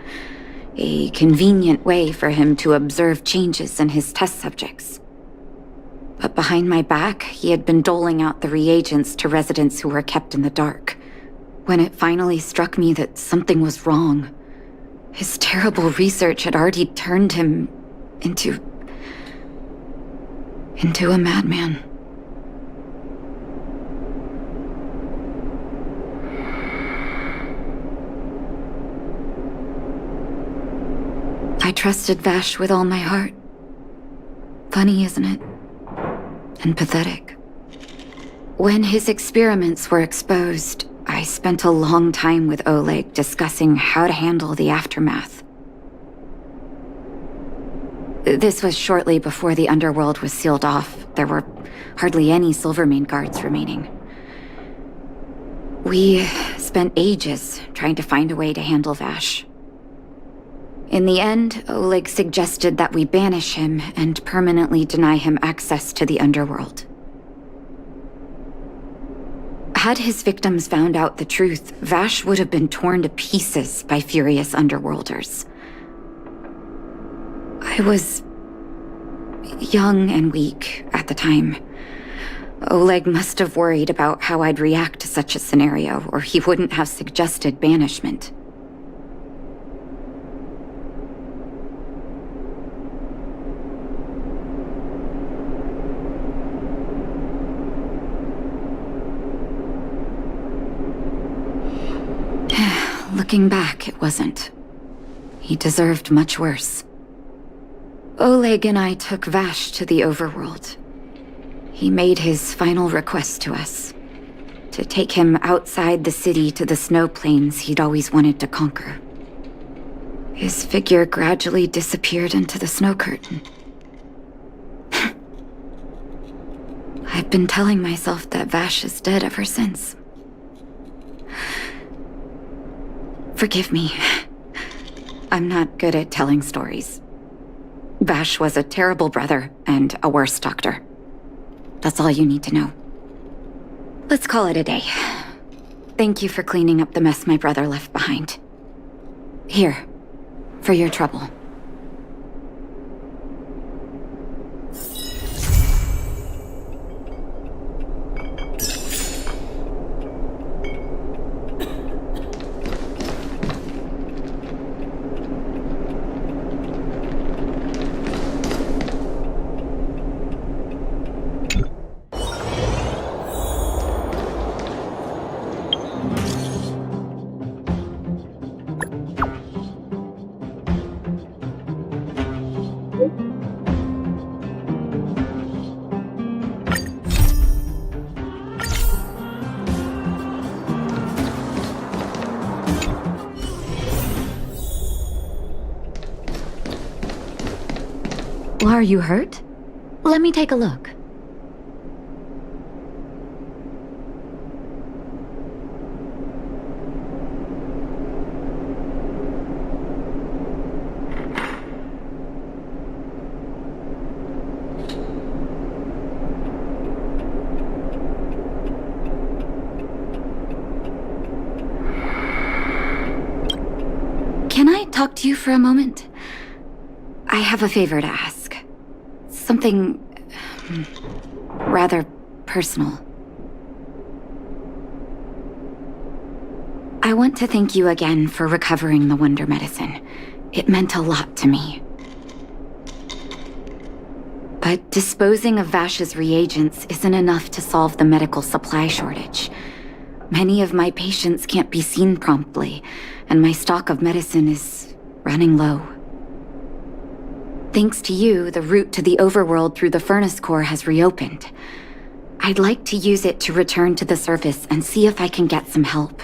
Speaker 10: A convenient way for him to observe changes in his test subjects. But behind my back, he had been doling out the reagents to residents who were kept in the dark. When it finally struck me that something was wrong, his terrible research had already turned him into a madman. I trusted Vash with all my heart. Funny, isn't it? And pathetic. When his experiments were exposed, I spent a long time with Oleg discussing how to handle the aftermath. This was shortly before the underworld was sealed off. There were hardly any Silvermane guards remaining. We spent ages trying to find a way to handle Vash. In the end, Oleg suggested that we banish him and permanently deny him access to the underworld. Had his victims found out the truth, Vash would have been torn to pieces by furious underworlders. I was young and weak at the time. Oleg must have worried about how I'd react to such a scenario, or he wouldn't have suggested banishment. Looking back, it wasn't. He deserved much worse. Oleg and I took Vash to the overworld. He made his final request to us. To take him outside the city to the snow plains he'd always wanted to conquer. His figure gradually disappeared into the snow curtain. I've been telling myself that Vash is dead ever since. Forgive me. I'm not good at telling stories. Vash was a terrible brother and a worse doctor. That's all you need to know. Let's call it a day. Thank you for cleaning up the mess my brother left behind. Here, for your trouble. Are you hurt? Let me take a look. Can I talk to you for a moment? I have a favor to ask. Something rather personal. I want to thank you again for recovering the Wonder Medicine. It meant a lot to me. But disposing of Vash's reagents isn't enough to solve the medical supply shortage. Many of my patients can't be seen promptly, and my stock of medicine is running low. Thanks to you, the route to the overworld through the furnace core has reopened. I'd like to use it to return to the surface and see if I can get some help.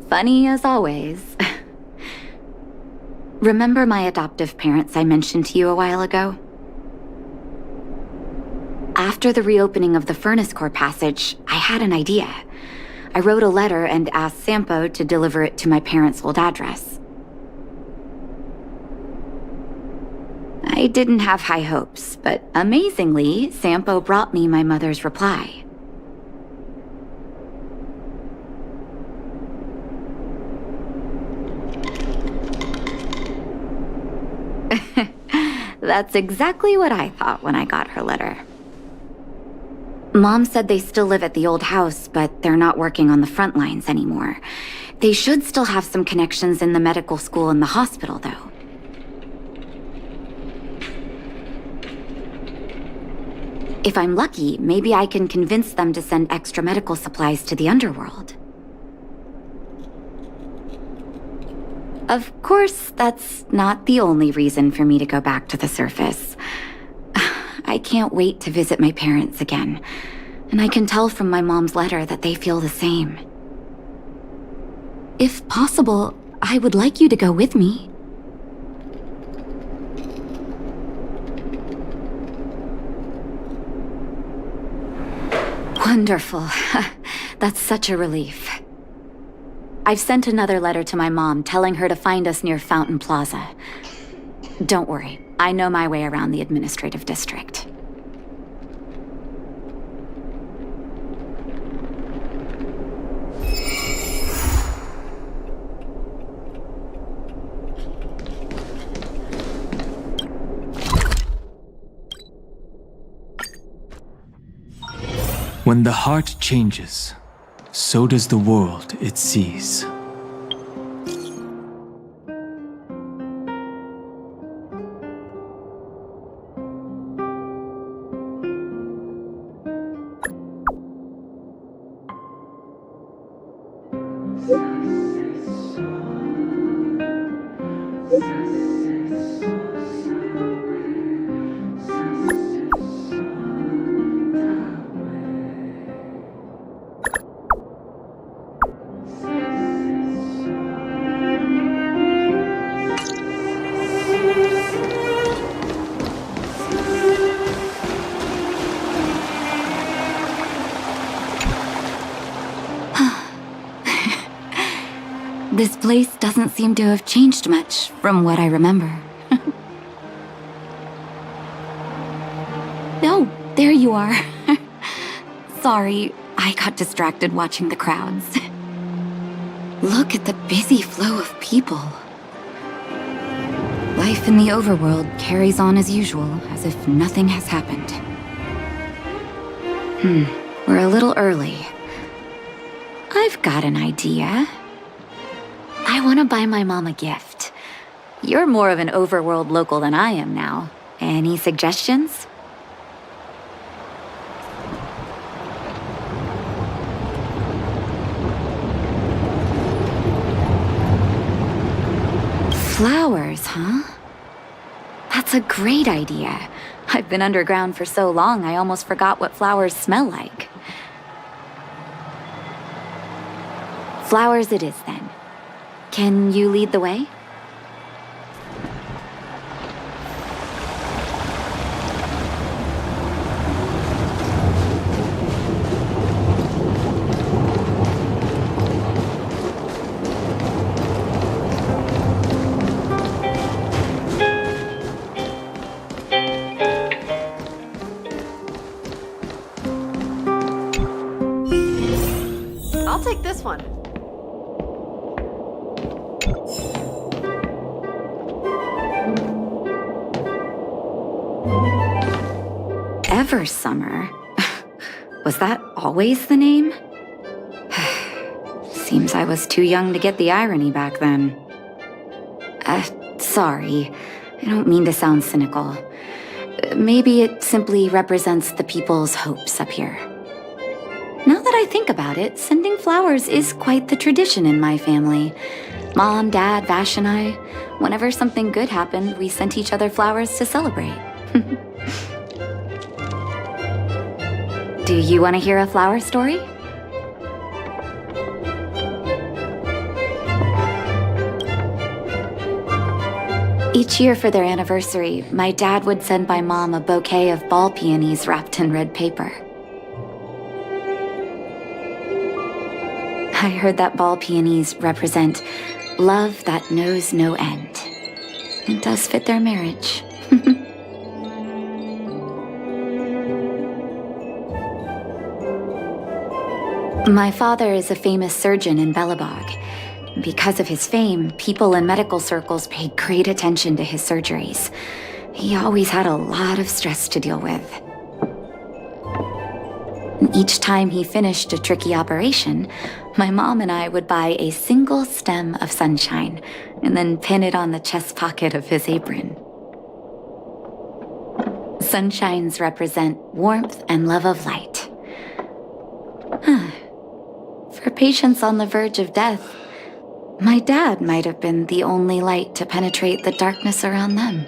Speaker 10: Funny as always. Remember my adoptive parents I mentioned to you a while ago? After the reopening of the furnace core passage, I had an idea. I wrote a letter and asked Sampo to deliver it to my parents' old address. I didn't have high hopes, but amazingly, Sampo brought me my mother's reply. That's exactly what I thought when I got her letter. Mom said they still live at the old house, but they're not working on the front lines anymore. They should still have some connections in the medical school and the hospital, though. If I'm lucky, maybe I can convince them to send extra medical supplies to the underworld. Of course, that's not the only reason for me to go back to the surface. I can't wait to visit my parents again, and I can tell from my mom's letter that they feel the same. If possible, I would like you to go with me. Wonderful. That's such a relief. I've sent another letter to my mom telling her to find us near Fountain Plaza. Don't worry, I know my way around the administrative district.
Speaker 3: When the heart changes, so does the world it sees.
Speaker 10: This place doesn't seem to have changed much from what I remember. Oh, there you are. Sorry, I got distracted watching the crowds. Look at the busy flow of people. Life in the overworld carries on as usual, as if nothing has happened. We're a little early. I've got an idea. I want to buy my mom a gift. You're more of an overworld local than I am now. Any suggestions? Flowers, huh? That's a great idea. I've been underground for so long, I almost forgot what flowers smell like. Flowers it is, then. Can you lead the way?
Speaker 6: I'll take this one.
Speaker 10: Ever Summer? Was that always the name? Seems I was too young to get the irony back then. Sorry. I don't mean to sound cynical. Maybe it simply represents the people's hopes up here. Now that I think about it, sending flowers is quite the tradition in my family. Mom, Dad, Vash, and I, whenever something good happened, we sent each other flowers to celebrate. Do you want to hear a flower story? Each year for their anniversary, my dad would send my mom a bouquet of ball peonies wrapped in red paper. I heard that ball peonies represent love that knows no end. It does fit their marriage. My father is a famous surgeon in Belobog. Because of his fame, people in medical circles paid great attention to his surgeries. He always had a lot of stress to deal with. Each time he finished a tricky operation, my mom and I would buy a single stem of sunshine and then pin it on the chest pocket of his apron. Sunshines represent warmth and love of light. For patients on the verge of death, my dad might have been the only light to penetrate the darkness around them.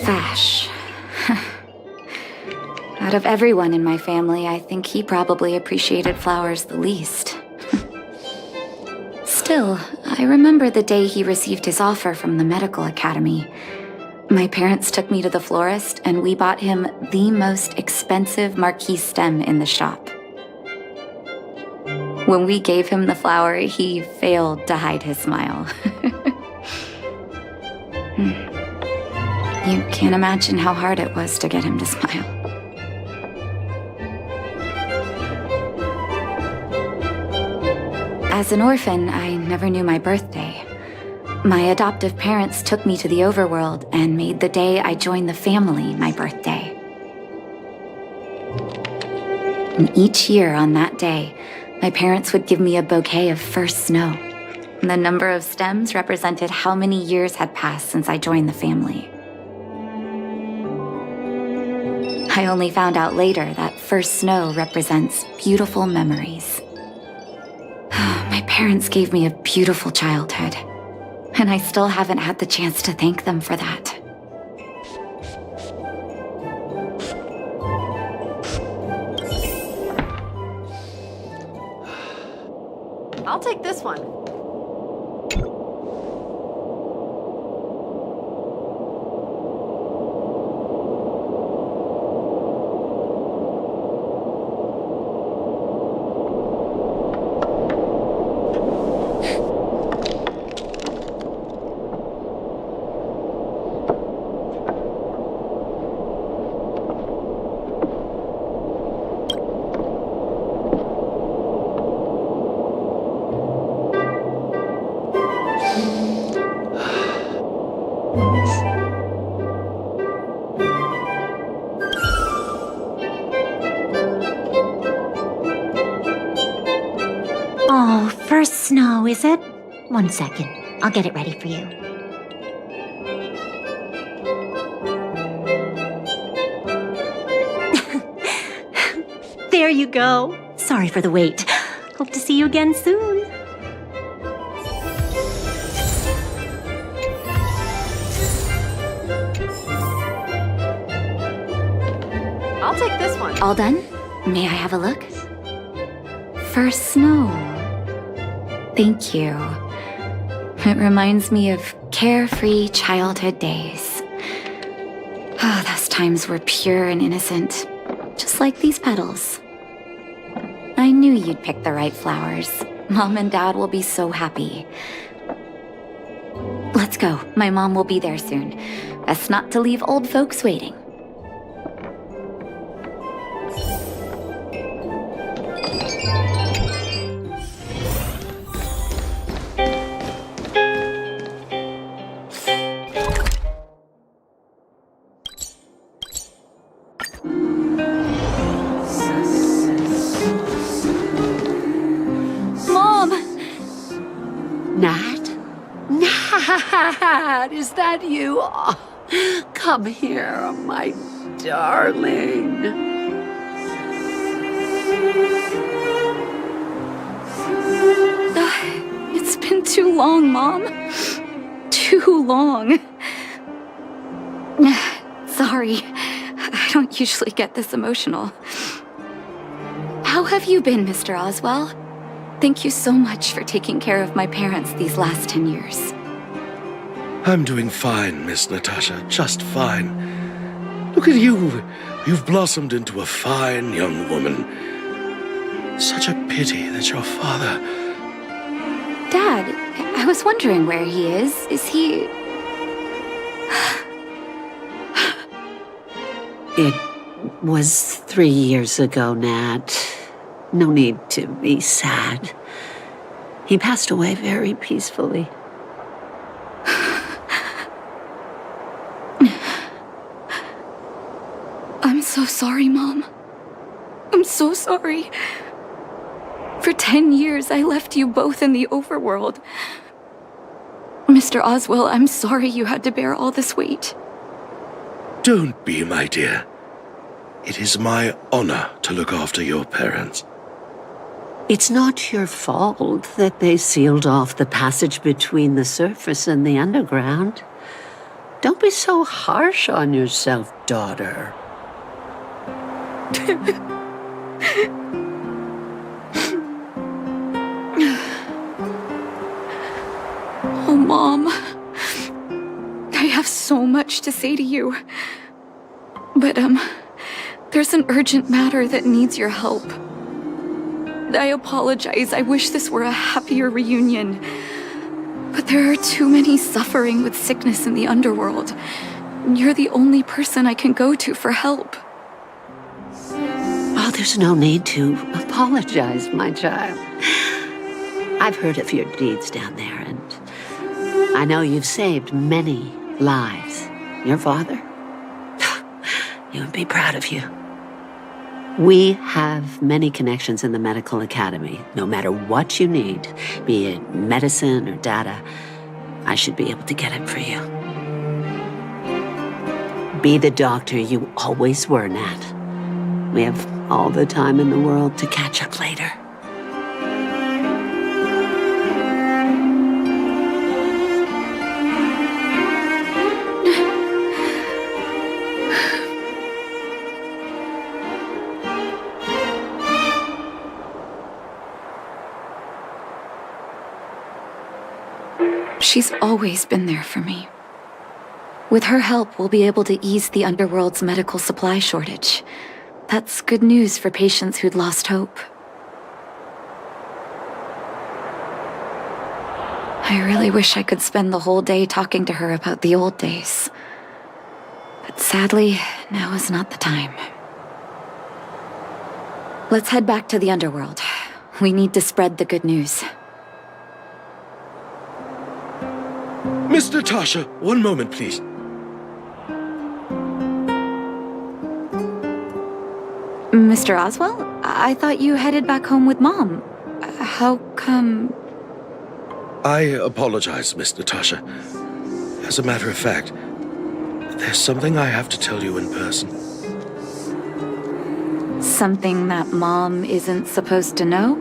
Speaker 10: Vash. Out of everyone in my family, I think he probably appreciated flowers the least. Still, I remember the day he received his offer from the medical academy. My parents took me to the florist, and we bought him the most expensive marquee stem in the shop. When we gave him the flower, he failed to hide his smile. You can't imagine how hard it was to get him to smile. As an orphan, I never knew my birthday. My adoptive parents took me to the overworld and made the day I joined the family my birthday. And each year on that day, my parents would give me a bouquet of first snow. And the number of stems represented how many years had passed since I joined the family. I only found out later that first snow represents beautiful memories. My parents gave me a beautiful childhood. And I still haven't had the chance to thank them for that.
Speaker 6: I'll take this one.
Speaker 15: is it? 1 second. I'll get it ready for you. There you go. Sorry for the wait. Hope to see you again soon.
Speaker 6: I'll take this one.
Speaker 10: All done? May I have a look? First snow. Thank you. It reminds me of carefree childhood days. Oh, those times were pure and innocent, just like these petals. I knew you'd pick the right flowers. Mom and Dad will be so happy. Let's go. My mom will be there soon. Best not to leave old folks waiting.
Speaker 15: Nat, is that you? Oh, come here, my darling.
Speaker 14: It's been too long, Mom. Too long. Sorry. I don't usually get this emotional. How have you been, Mr. Oswell? Thank you so much for taking care of my parents these last 10 years.
Speaker 18: I'm doing fine, Miss Natasha, just fine. Look at you. You've blossomed into a fine young woman. Such a pity that your father...
Speaker 10: Dad, I was wondering where he is. Is he...
Speaker 15: It was 3 years ago, Nat. No need to be sad. He passed away very peacefully.
Speaker 14: I'm so sorry, Mom. I'm so sorry. For 10 years, I left you both in the overworld. Mr. Oswell, I'm sorry you had to bear all this weight.
Speaker 18: Don't be, my dear. It is my honor to look after your parents.
Speaker 15: It's not your fault that they sealed off the passage between the surface and the underground. Don't be so harsh on yourself, daughter.
Speaker 14: Oh, Mom. I have so much to say to you. But, there's an urgent matter that needs your help. I apologize. I wish this were a happier reunion. But there are too many suffering with sickness in the underworld. You're the only person I can go to for help.
Speaker 15: Oh, there's no need to apologize, my child. I've heard of your deeds down there, and I know you've saved many lives. Your father? He would be proud of you. We have many connections in the medical academy. No matter what you need, be it medicine or data, I should be able to get it for you. Be the doctor you always were, Nat. We have all the time in the world to catch up later.
Speaker 14: She's always been there for me. With her help, we'll be able to ease the underworld's medical supply shortage. That's good news for patients who'd lost hope. I really wish I could spend the whole day talking to her about the old days. But sadly, now is not the time. Let's head back to the underworld. We need to spread the good news.
Speaker 18: Miss Natasha, one moment, please.
Speaker 14: Mr. Oswell? I thought you headed back home with Mom. How come...
Speaker 18: I apologize, Miss Natasha. As a matter of fact, there's something I have to tell you in person.
Speaker 10: Something that Mom isn't supposed to know?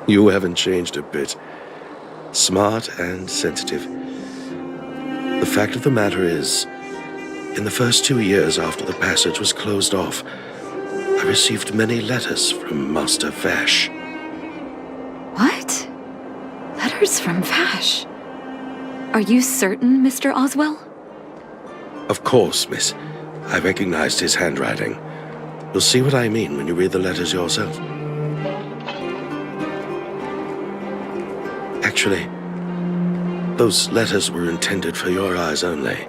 Speaker 18: You haven't changed a bit. Smart and sensitive. The fact of the matter is, in the first 2 years after the passage was closed off, I received many letters from Master Vash.
Speaker 10: What? Letters from Vash? Are you certain, Mr. Oswell?
Speaker 18: Of course, miss. I recognized his handwriting. You'll see what I mean when you read the letters yourself. Actually, those letters were intended for your eyes only.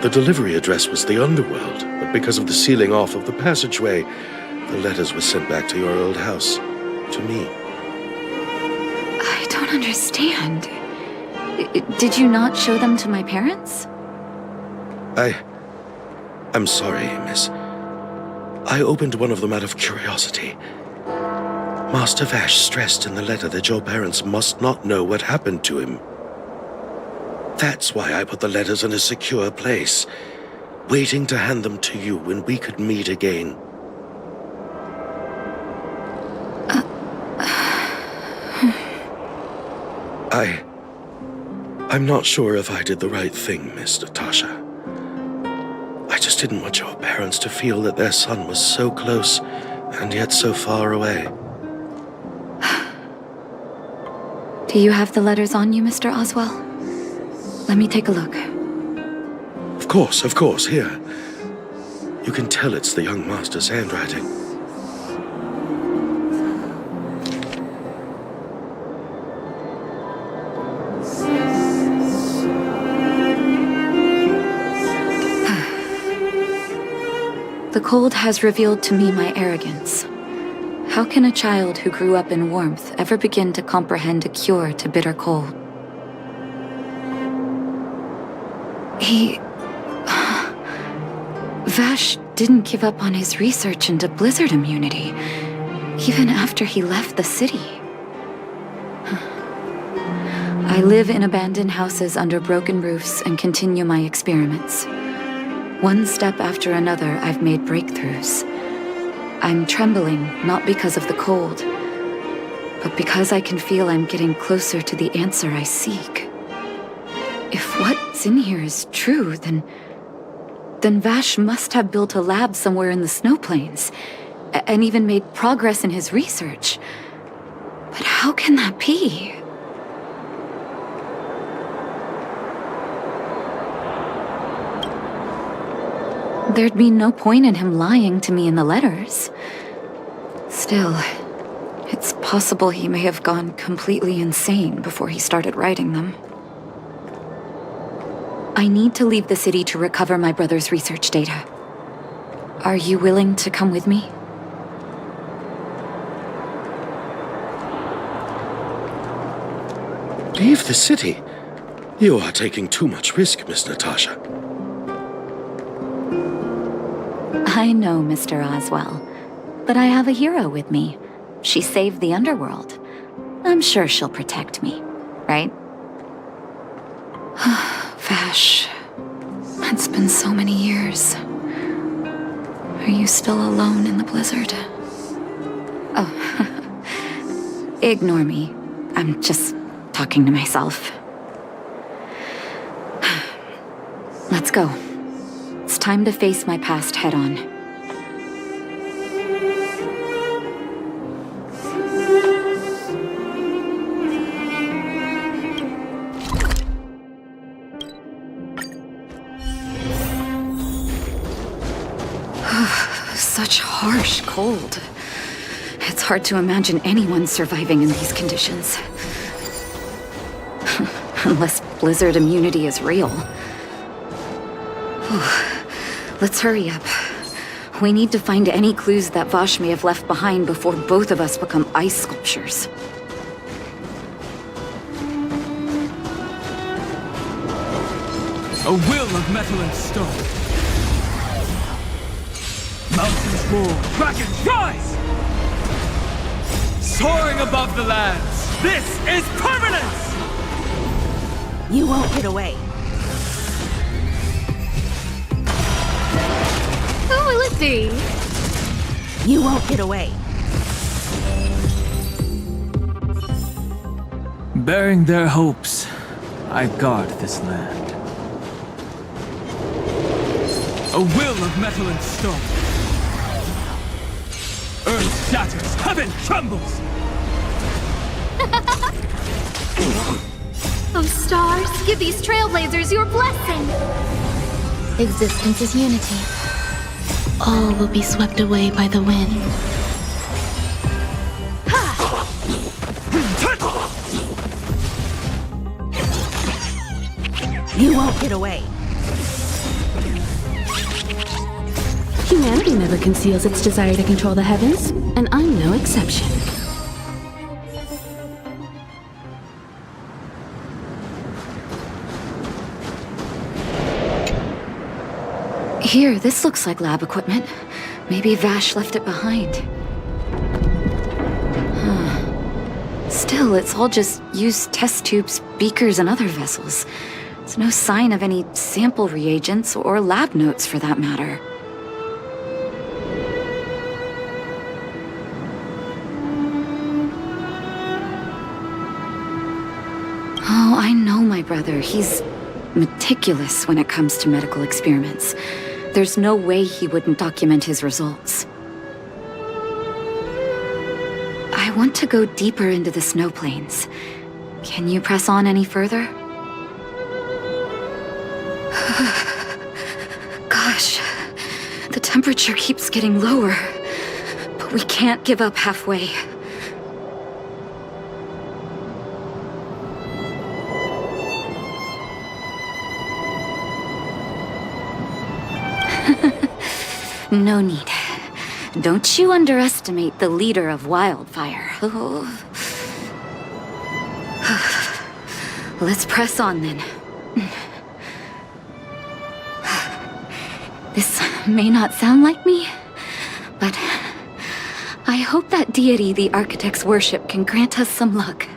Speaker 18: The delivery address was the underworld, but because of the sealing off of the passageway, the letters were sent back to your old house, to me.
Speaker 10: I don't understand. Did you not show them to my parents?
Speaker 18: I'm sorry, miss. I opened one of them out of curiosity. Master Vash stressed in the letter that your parents must not know what happened to him. That's why I put the letters in a secure place, waiting to hand them to you when we could meet again. I'm not sure if I did the right thing, Miss Natasha. I just didn't want your parents to feel that their son was so close and yet so far away.
Speaker 10: Do you have the letters on you, Mr. Oswell? Let me take a look.
Speaker 18: Of course, here. You can tell it's the young master's handwriting.
Speaker 10: The cold has revealed to me my arrogance. How can a child who grew up in warmth ever begin to comprehend a cure to bitter cold? Vash didn't give up on his research into blizzard immunity, even after he left the city. I live in abandoned houses under broken roofs and continue my experiments. One step after another, I've made breakthroughs. I'm trembling, not because of the cold, but because I can feel I'm getting closer to the answer I seek. If what's in here is true, then Vash must have built a lab somewhere in the snow plains, and even made progress in his research. But how can that be? There'd be no point in him lying to me in the letters. Still, it's possible he may have gone completely insane before he started writing them. I need to leave the city to recover my brother's research data. Are you willing to come with me?
Speaker 18: Leave the city? You are taking too much risk, Miss Natasha.
Speaker 10: I know, Mr. Oswell, but I have a hero with me. She saved the underworld. I'm sure she'll protect me, right? Vash, it's been so many years. Are you still alone in the blizzard? Oh, ignore me. I'm just talking to myself. Let's go. It's time to face my past head-on. Such harsh cold. It's hard to imagine anyone surviving in these conditions. Unless blizzard immunity is real. Let's hurry up. We need to find any clues that Vash may have left behind before both of us become ice sculptures.
Speaker 3: A will of metal and stone. Mountains roar, dragons rise! Soaring above the lands! This is permanence!
Speaker 17: You won't get away.
Speaker 4: Who will it be?
Speaker 17: You won't get away.
Speaker 3: Bearing their hopes, I guard this land. A will of metal and stone. Earth shatters, heaven trembles!
Speaker 4: Oh, stars, give these trailblazers your blessing! Existence is unity. All will be swept away by the wind.
Speaker 17: You won't get away.
Speaker 19: Humanity never conceals its desire to control the heavens, and I'm no exception.
Speaker 10: Here, this looks like lab equipment. Maybe Vash left it behind. Still, it's all just used test tubes, beakers, and other vessels. There's no sign of any sample reagents or lab notes for that matter. Oh, I know my brother. He's meticulous when it comes to medical experiments. There's no way he wouldn't document his results. I want to go deeper into the snow plains. Can you press on any further? Gosh, the temperature keeps getting lower, but we can't give up halfway. No need. Don't you underestimate the leader of Wildfire. Let's press on then. This may not sound like me, but I hope that deity the architects worship can grant us some luck.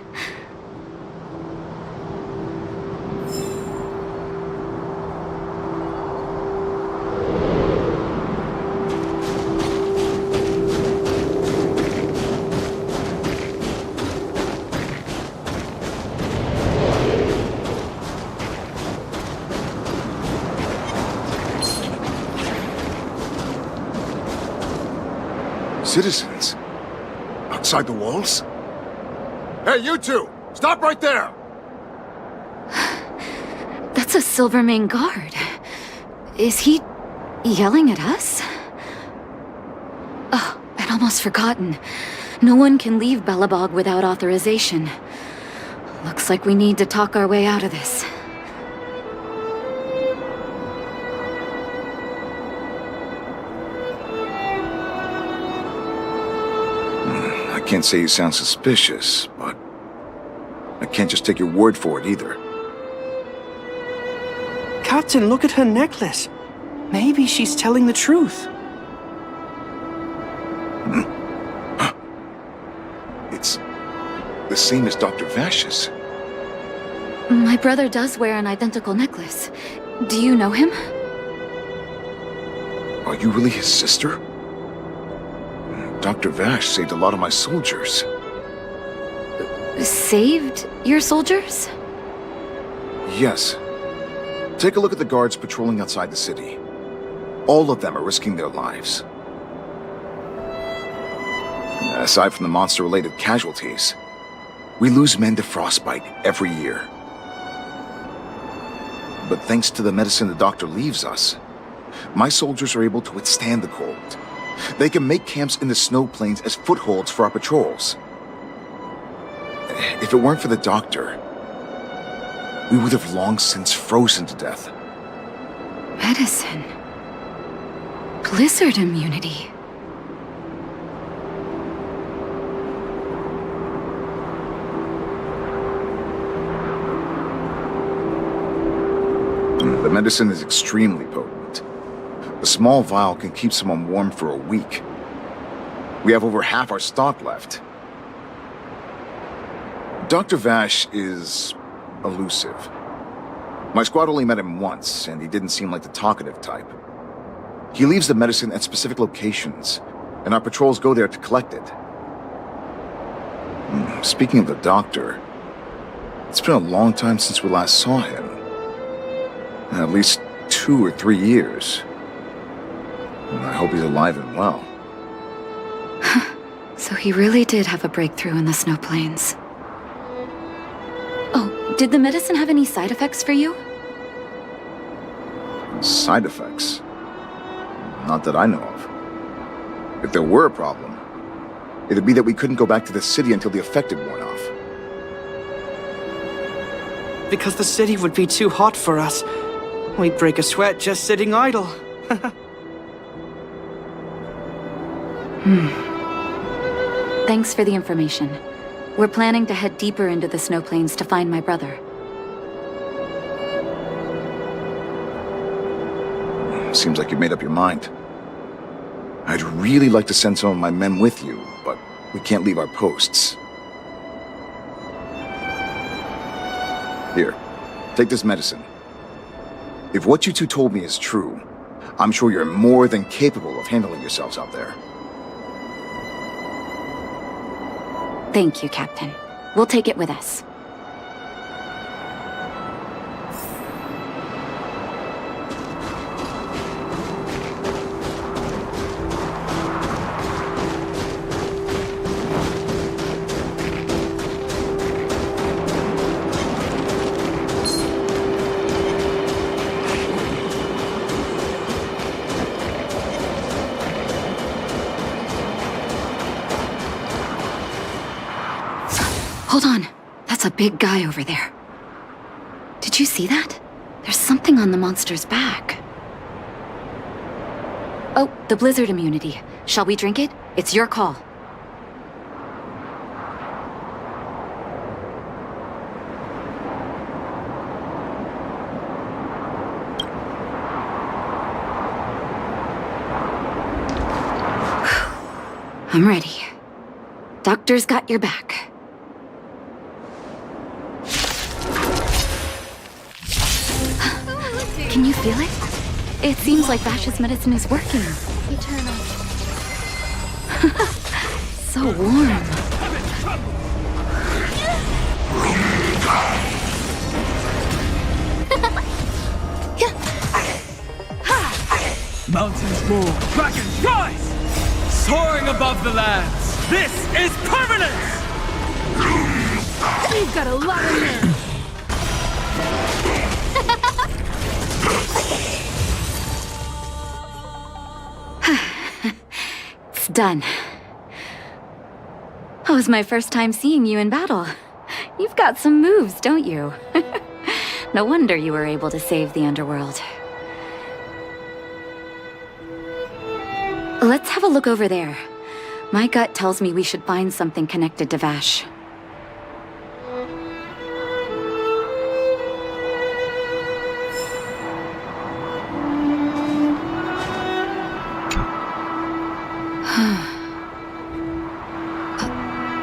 Speaker 11: Citizens? Outside the walls? Hey, you two! Stop right there!
Speaker 10: That's a Silvermane guard. Is he yelling at us? Oh, I'd almost forgotten. No one can leave Belobog without authorization. Looks like we need to talk our way out of this.
Speaker 11: I can't say you sound suspicious, but I can't just take your word for it either.
Speaker 20: Captain, look at her necklace. Maybe she's telling the truth.
Speaker 11: It's the same as Dr. Vash's.
Speaker 10: My brother does wear an identical necklace. Do you know him?
Speaker 11: Are you really his sister? Dr. Vash saved a lot of my soldiers.
Speaker 10: Saved your soldiers?
Speaker 11: Yes. Take a look at the guards patrolling outside the city. All of them are risking their lives. Aside from the monster-related casualties, we lose men to frostbite every year. But thanks to the medicine the doctor leaves us, my soldiers are able to withstand the cold. They can make camps in the snow plains as footholds for our patrols. If it weren't for the doctor, we would have long since frozen to death.
Speaker 10: Medicine. Blizzard immunity.
Speaker 11: The medicine is extremely potent. A small vial can keep someone warm for a week. We have over half our stock left. Dr. Vash is elusive. My squad only met him once, and he didn't seem like the talkative type. He leaves the medicine at specific locations, and our patrols go there to collect it. Speaking of the doctor, it's been a long time since we last saw him. At least 2 or 3 years. And I hope he's alive and well.
Speaker 10: So he really did have a breakthrough in the snow plains. Oh, did the medicine have any side effects for you?
Speaker 11: Side effects? Not that I know of. If there were a problem, it'd be that we couldn't go back to the city until the effect had worn off.
Speaker 20: Because the city would be too hot for us. We'd break a sweat just sitting idle.
Speaker 10: Thanks for the information. We're planning to head deeper into the snow plains to find my brother.
Speaker 11: Seems like you've made up your mind. I'd really like to send some of my men with you, but we can't leave our posts. Here, take this medicine. If what you two told me is true, I'm sure you're more than capable of handling yourselves out there.
Speaker 10: Thank you, Captain. We'll take it with us. Hold on. That's a big guy over there. Did you see that? There's something on the monster's back. Oh, the blizzard immunity. Shall we drink it? It's your call. I'm ready. Doctor's got your back. Can you feel it? It seems like Vash's medicine is working.
Speaker 4: Eternal.
Speaker 10: So warm.
Speaker 3: Mountains roar, dragons rise! Soaring above the lands, this is permanence!
Speaker 4: You've got a lot of nerve.
Speaker 10: It's done. Oh, it was my first time seeing you in battle. You've got some moves, don't you? No wonder you were able to save the underworld. Let's have a look over there. My gut tells me we should find something connected to Vash.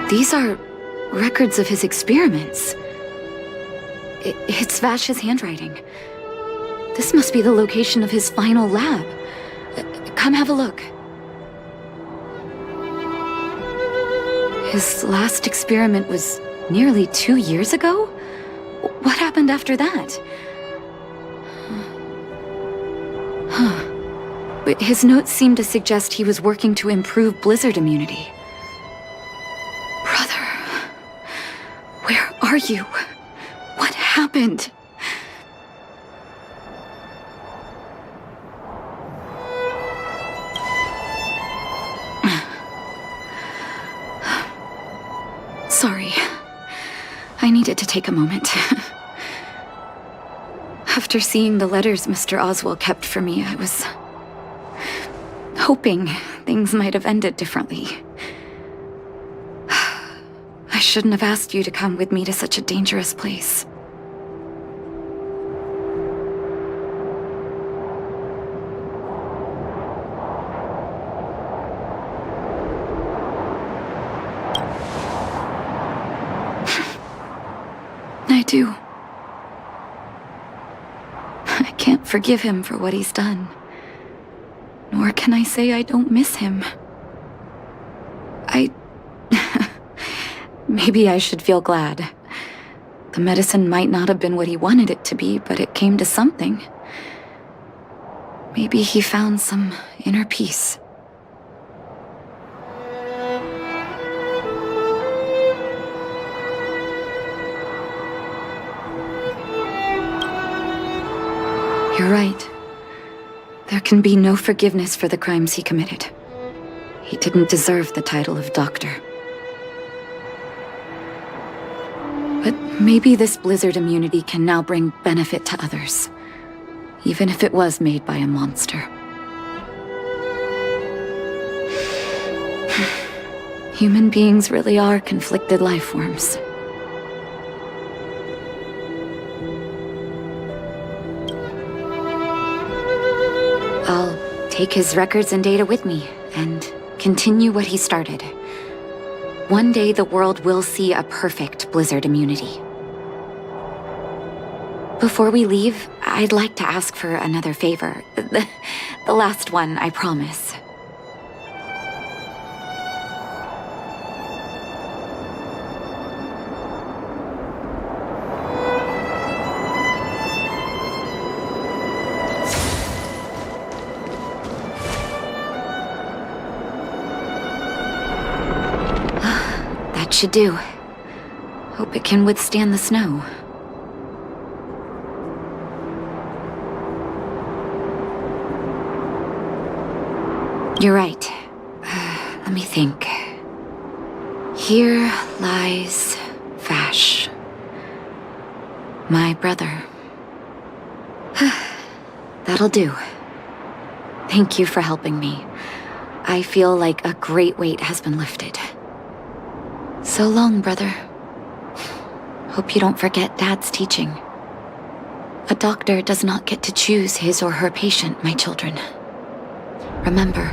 Speaker 10: These are records of his experiments. It's Vash's handwriting. This must be the location of his final lab. Come have a look. His last experiment was nearly 2 years ago? What happened after that? But his notes seem to suggest he was working to improve blizzard immunity. Brother, where are you? What happened? Sorry. I needed to take a moment. After seeing the letters Mr. Oswald kept for me, I was hoping things might have ended differently. I shouldn't have asked you to come with me to such a dangerous place. do. I can't forgive him for what he's done. Nor can I say I don't miss him. Maybe I should feel glad. The medicine might not have been what he wanted it to be, but it came to something. Maybe he found some inner peace. You're right. There can be no forgiveness for the crimes he committed. He didn't deserve the title of doctor. But maybe this blizzard immunity can now bring benefit to others, even if it was made by a monster. Human beings really are conflicted life forms. I'll take his records and data with me and continue what he started. One day the world will see a perfect blizzard immunity. Before we leave, I'd like to ask for another favor. The last one, I promise. Should do. Hope it can withstand the snow. You're right. Let me think. Here lies Vash. My brother. That'll do. Thank you for helping me. I feel like a great weight has been lifted. So long, brother. Hope you don't forget Dad's teaching. A doctor does not get to choose his or her patient, my children. Remember,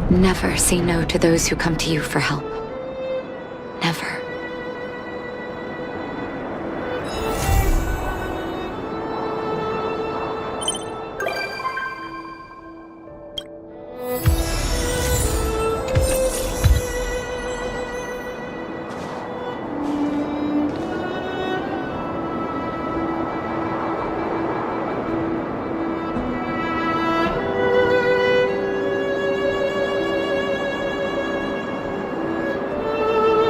Speaker 10: never say no to those who come to you for help.